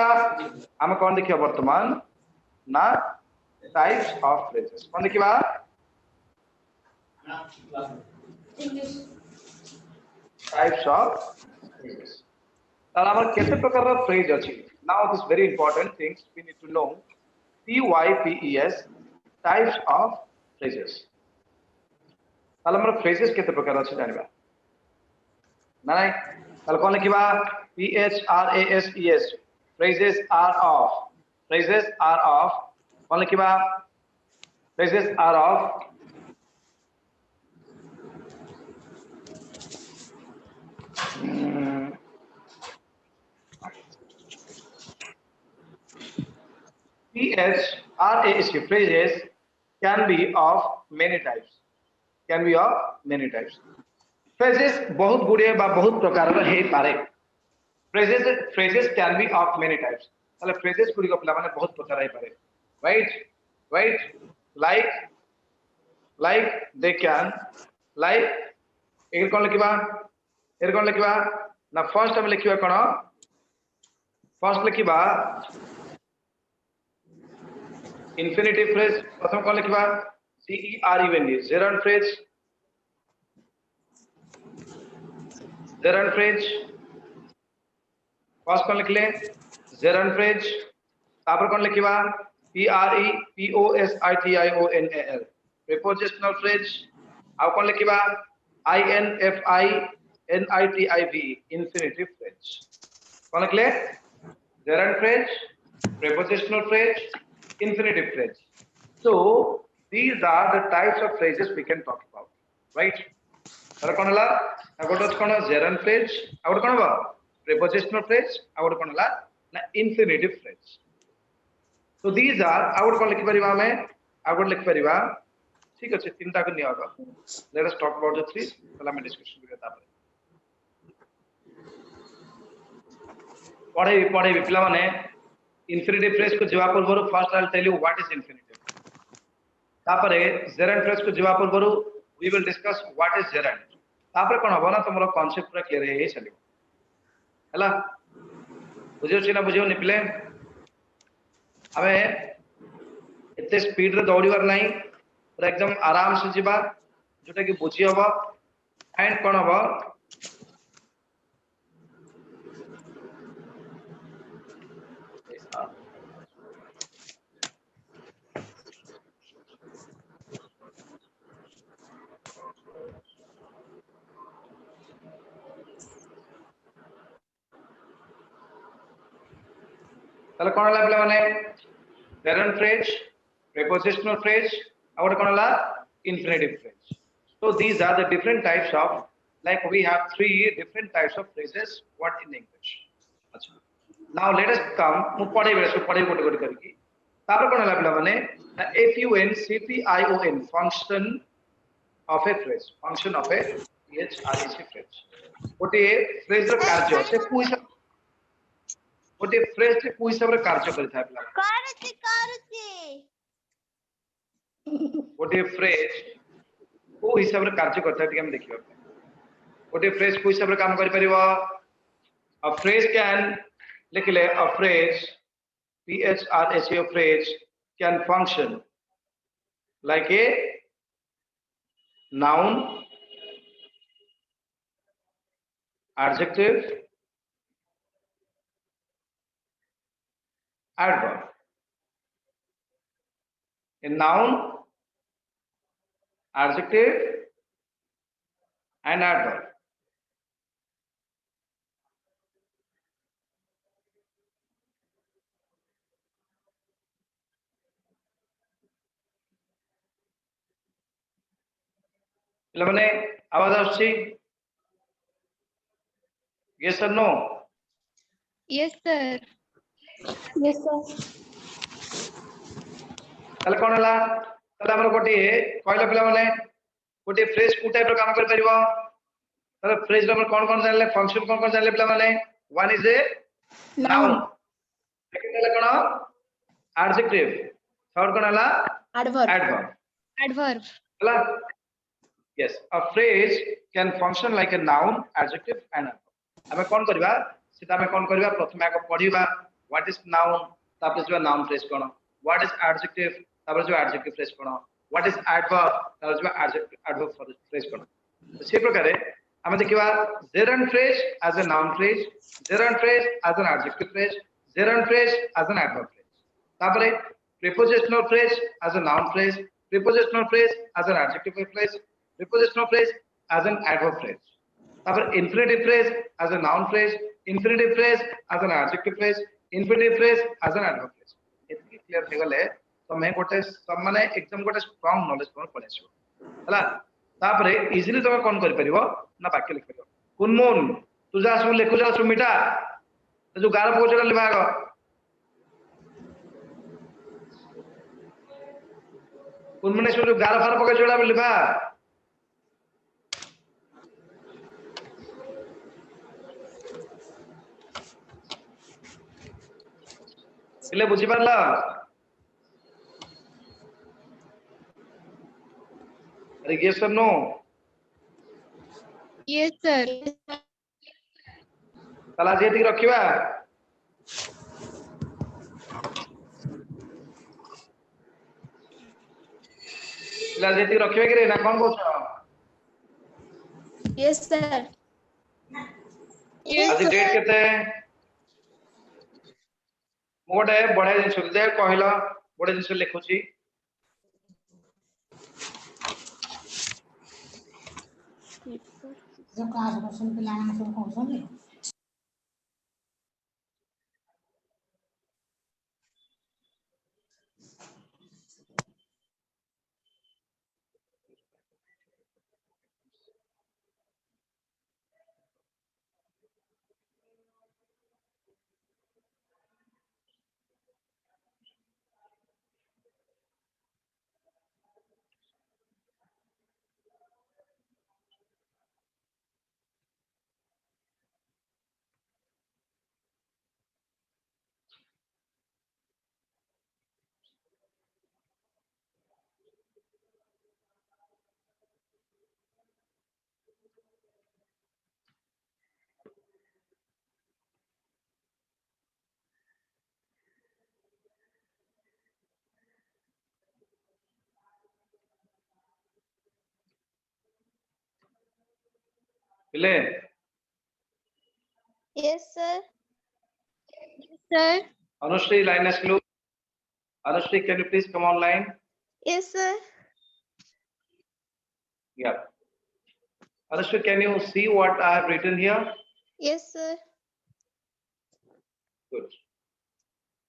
हम कोन देखिया वर्तमान ना टाइप्स ऑफ फ्रेजेस कोन देखिबा टाइप्स ऑफ फ्रेजेस तार हमर केते प्रकार रो फ्रेज अछि now this very important things we need to know TYPES types of phrases तार हमर फ्रेजेस केते प्रकार अछि जानिबा नाइ तार कोन लिखिबा PHRASES phrases are of cone लिखिबा phrases are of PHRASE phrases can be of many types phrases बहुत गुड़े बा बहुत प्रकार रो हे पारे phrases can be of many types ताले phrases गुडी को पिला माने बहुत प्रकार हे पारे right like they can like एकर कोन लिखिबा ना फर्स्ट हम लिखिबा कोन फर्स्ट लिखिबा infinitive phrase प्रथम कोन लिखिबा GERUND gerund phrase फर्स्ट कोन लिखले gerund phrase तापर कोन लिखिबा PREPOSITIONAL prepositional phrase आ कोन लिखिबा INFINITIV infinitive phrase कोन लिखले gerund phrase prepositional phrase infinitive phrase so these are the types of phrases we can talk about right तर कोन हला अगोटस कोन gerund phrase out कोन बा prepositional phrase out कोन हला ना infinitive phrase so these are out कोन लिख परिबा हमें आउट लिख परिबा ठीक अच्छे तीनटा को निया होगा let us talk about the three पहला मैं डिस्कशन करिया तापर पढ़े भी पिला माने इंफिनिटिव फ्रेज को जवाब पूर्व first I will tell you what is infinitive तापर जेरेंट फ्रेज को जवाब पूर्व we will discuss what is gerund तापर कोन हबो ना तुमरो कांसेप्ट पूरा क्लियर हे चलियो हला बुझियो छी ना बुझियो निपले हमें एते स्पीड रे दौड़ीबार नहीं पूरा एकदम आराम से जीवा जोटा कि बुझी हबो एंड कोन हबो ताले कोन हला पिला माने gerund phrase prepositional phrase और कोन हला infinitive phrase so these are the different types of like we have three different types of phrases what in english अच्छा now let us come मु पढे बेले सो पढे गोटे गोटे करके तापर कोन हला पिला माने FUNCTION function of a phrase function of a phrase गोटे phrase रो कार्य से कोई गोटे फ्रेज टे कोई हिसाब रे कार्य करथा पिला गोटे फ्रेज को हिसाब रे कार्य करथा टिके हम देखिबा गोटे फ्रेज को हिसाब रे काम करि परिबा अ फ्रेज कैन लिखले a phrase PHRACE phrase can function like a noun adjective adverb a noun adjective and adverb पिला माने आवाज आछि yes or no Yes, sir. Yes, sir. ताले कोन हला ताले हमर गोटे कहला पिला माने गोटे फ्रेज को टाइप रो काम कर परिबो ताले फ्रेज रो हमर कोन जानले फंक्शन कोन जानले पिला माने one is a noun second हला कोन एडजेक्टिव थर्ड कोन हला Adverb. Adverb Adverb. हला yes a phrase can function like a noun adjective and adverb हमें कोन करबा सेटा हमें कोन करबा प्रथमे आको पढिबा व्हाट इज नाउन तापर जो नाउन फ्रेज कोन व्हाट इज एडजेक्टिव तापर जो एडजेक्टिव फ्रेज कोन व्हाट इज एडवर्ब तापर जो एडवर्ब फ्रेज कोन से प्रकार हमें देखिबा gerund phrase as a noun phrase gerund phrase as an adjective phrase gerund phrase as an adverb phrase तापर prepositional phrase as a noun phrase prepositional phrase as an adjective phrase prepositional phrase as an adverb phrase तापर infinitive phrase as a noun phrase infinitive phrase as an adjective phrase infinitive phrase as an adverb phrase एतकी clear हे गले तो मैं गोटे सब माने एकदम गोटे स्ट्रांग नॉलेज पर पढेछो हला तापर इजीली तुम कोन कर परिबो ना वाक्य लिख परिबो कुनमुन तू जा सु लिखु जा सु मिटा जो गार पहुंचला लिभाग कुनमुने सु गार फार पके जोड़ा लिभा इले बुझी पारला अरे yes or no Yes, sir. ताला जेती रखिबा इला जेती रखिबा कि रे ना कोन बोछ Yes, sir. Yes, आज sir. डेट केते मोटे बडे जिंस दे कहला बडे जिंस लिखुची जो क्लास बसन पिलाने सब कहउछन Pile, Yes, sir. Sir. Anushri, line is closed. Anushri, can you please come online? Yes, sir. Yeah. Anushri, can you see what I have written here? Yes, sir. Good.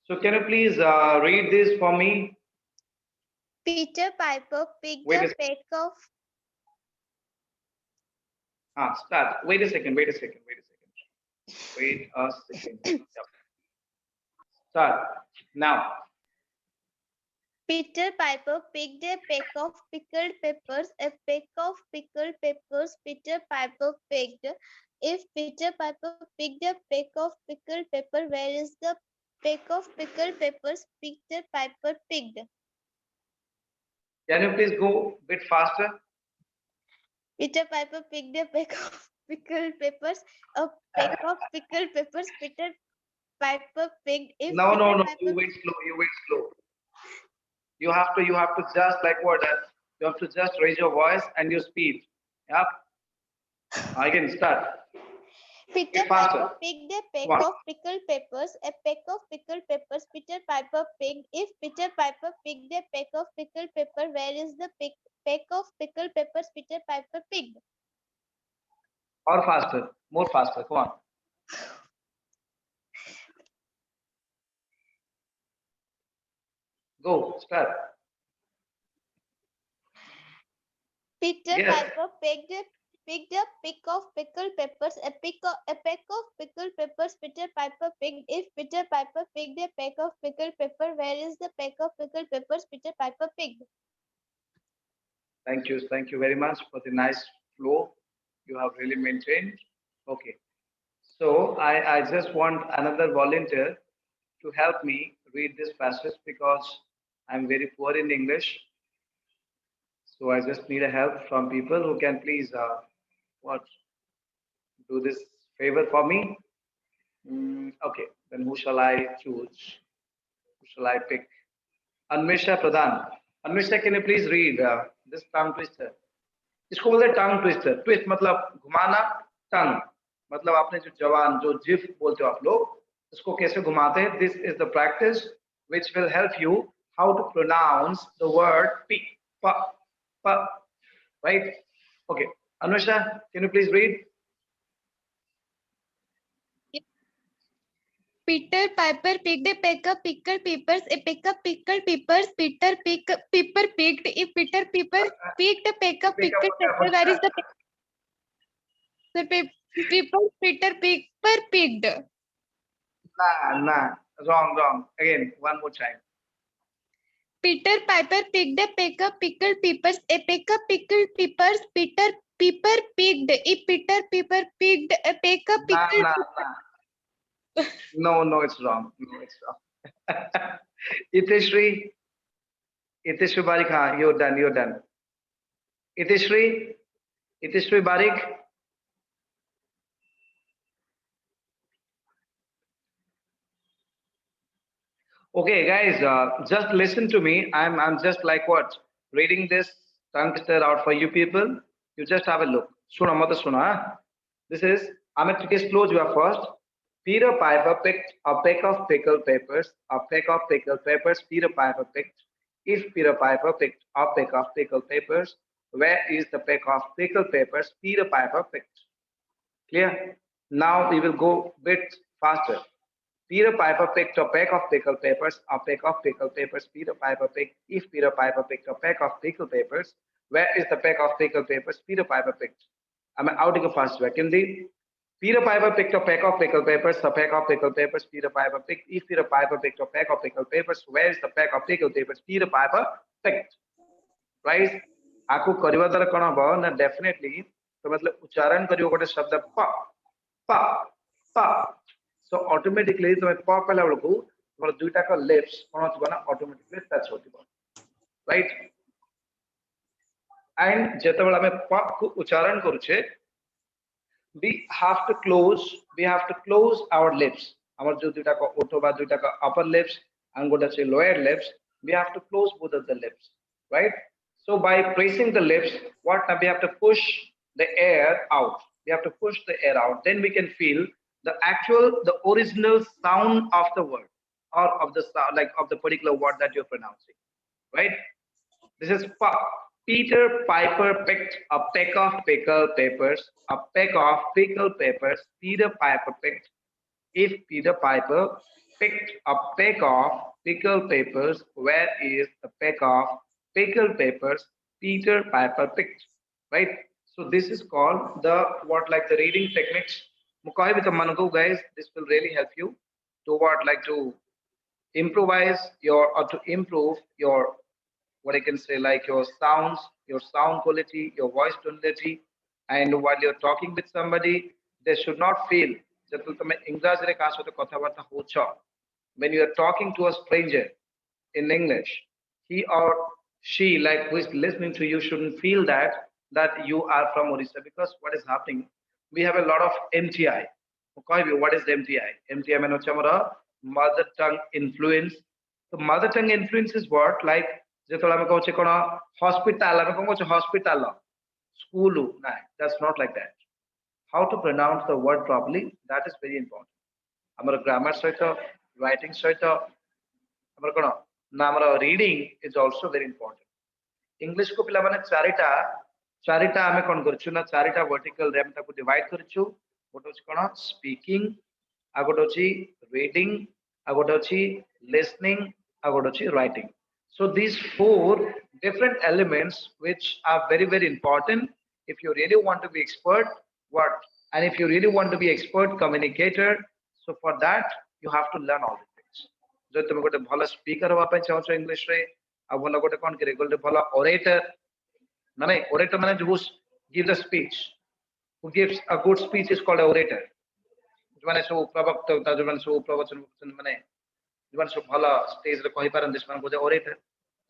So can you please read this for me? Peter Piper picked Wait a a sec. peck of. Start. Wait a second. Wait a second. Yep. Start. Now. Peter Piper picked a peck of pickled peppers. A peck of pickled peppers Peter Piper picked. If Peter Piper picked a peck of pickled pepper, where is the peck of pickled peppers Peter Piper picked? Can you please go a bit faster? Peter Piper picked a peck of pickled peppers. A peck of pickled peppers Peter Piper picked. If No. Peter You Piper wait slow. You have to just like what? You have to just raise your voice and your speed. Yep. I can start. Peter faster. Piper picked a peck Come on. of pickled peppers. A peck of pickled peppers Peter Piper picked. If Peter Piper picked a peck of pickled pepper, where is the peck of pickled peppers Peter Piper picked? Or faster. More faster. Come on. Go. Start. Peter Yes. Piper picked a peck of pickled peppers. A peck of pickled peppers Peter Piper picked. If Peter Piper picked a peck of pickled pepper, where is the peck of pickled peppers Peter Piper picked? Thank you very much for the nice flow you have really maintained. Okay. So I just want another volunteer to help me read this passage because I'm very poor in English. So I just need a help from people who can please do this favor for me. Okay, then who shall I choose? Who shall I pick? Anmisha Pradhan. Anmisha, can you please read this tongue twister? इसको बोलते हैं tongue twister. Twist मतलब घुमाना, टंग मतलब आपने जो जवान जो जिफ बोलते हो आप लोग इसको कैसे घुमाते हैं. This is the practice which will help you how to pronounce the word p, pa, pa, right? Okay, Anusha, can you please read? Peter Piper picked a peck of pickled peppers. A peck of pickled peppers. Peter picked. If Peter Piper picked a peck of pickled pepper, where is the Peter Piper picked? Nah, wrong. Again, one more time. Peter Piper picked a peck of pickled peppers. A peck of pickled peppers. Peter Piper picked. If Peter Piper picked a peck of pickled Nah. No, it's wrong. Itishri Barik, you're done. Itishri Barik. Okay, guys, just listen to me. I'm just like what reading this tongue twister out for you people. You just have a look. Suna. This is Amit. Please close your first. Peter Piper picked a peck of pickled peppers. Peter Piper picked. If Peter Piper picked a peck of pickled peppers, where is the peck of pickled peppers Peter Piper picked? Clear? Now we will go a bit faster. Peter Piper picked a peck of pickled peppers. Peter Piper picked. If Peter Piper picked a peck of pickled peppers, where is the peck of pickled peppers Peter Piper picked? I'm out of fast way. Peter Piper picked a peck of pickled peppers. Peter Piper picked. If Peter Piper picked a peck of pickled peppers, where is the peck of pickled peppers Peter Piper picked? Right? आपको करिवा द्वारा कौन हो ना definitely तो मतलब उच्चारण करियो गोटे शब्द पा so automatically तुम्हें प कहला बेलकू तमर दुईटा का लिप्स कोन होतबा ना ऑटोमेटिकली टच होतबा, राइट. एंड जेतेबेला हमें प को उच्चारण करूछे we have to close our lips. Our जो दुईटा का ओठो बा दुईटा का upper lips and गोटे से lower lips, we have to close both of the lips, right? So by pressing the lips, what we have to push the air out. We have to push the air out. Then we can feel the original sound of the word, or of the sound, like of the particular word that you're pronouncing, right? This is Peter Piper picked a peck of pickled peppers. A peck of pickled peppers. Peter Piper picked. If Peter Piper picked a peck of pickled peppers, where is the peck of pickled peppers Peter Piper picked? Right? So this is called the what, like the reading techniques. Mukai with the Manago guys, this will really help you to what, like to improvise your, or to improve your, what I can say, like your sounds, your sound quality, your voice tonality. And while you're talking with somebody, they should not feel that when you are talking to a stranger in English, he or she, like who is listening to you, shouldn't feel that you are from Orissa, because what is happening, we have a lot of MTI. What is MTI? MTI means mother tongue influence. So mother tongue influence is what, like hospital, school. No, that's not like that. How to pronounce the word properly, that is very important. Our grammar saita, writing saita, our reading is also very important. English ko pila mane charita ame kon karchu na, charita vertical ram taku divide karchu. What is kona? Speaking, agotochi reading, agotochi listening, agotochi writing. So these 4 different elements which are very, very important if you really want to be expert, what, and if you really want to be expert communicator, so for that you have to learn all the things. जो तुम गोटे भल speaker हवा पे चाहो English रे, आ भल गोटे कोन करे गोटे भल ओरेटर, माने ओरेटर माने who gives a speech, who gives a good speech is called orator. जो माने सब प्रवक्ता, जो माने सब प्रवचन माने जो माने सब भल स्टेज रे कहि पारन, दिस माने गोटे orator.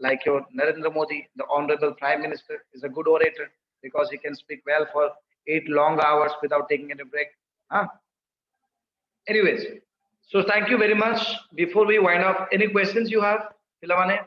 Like your Narendra Modi, the Honorable Prime Minister, is a good orator because he can speak well for 8 long hours without taking any break. Huh? Anyways, so thank you very much. Before we wind up, any questions you have, Pilamane?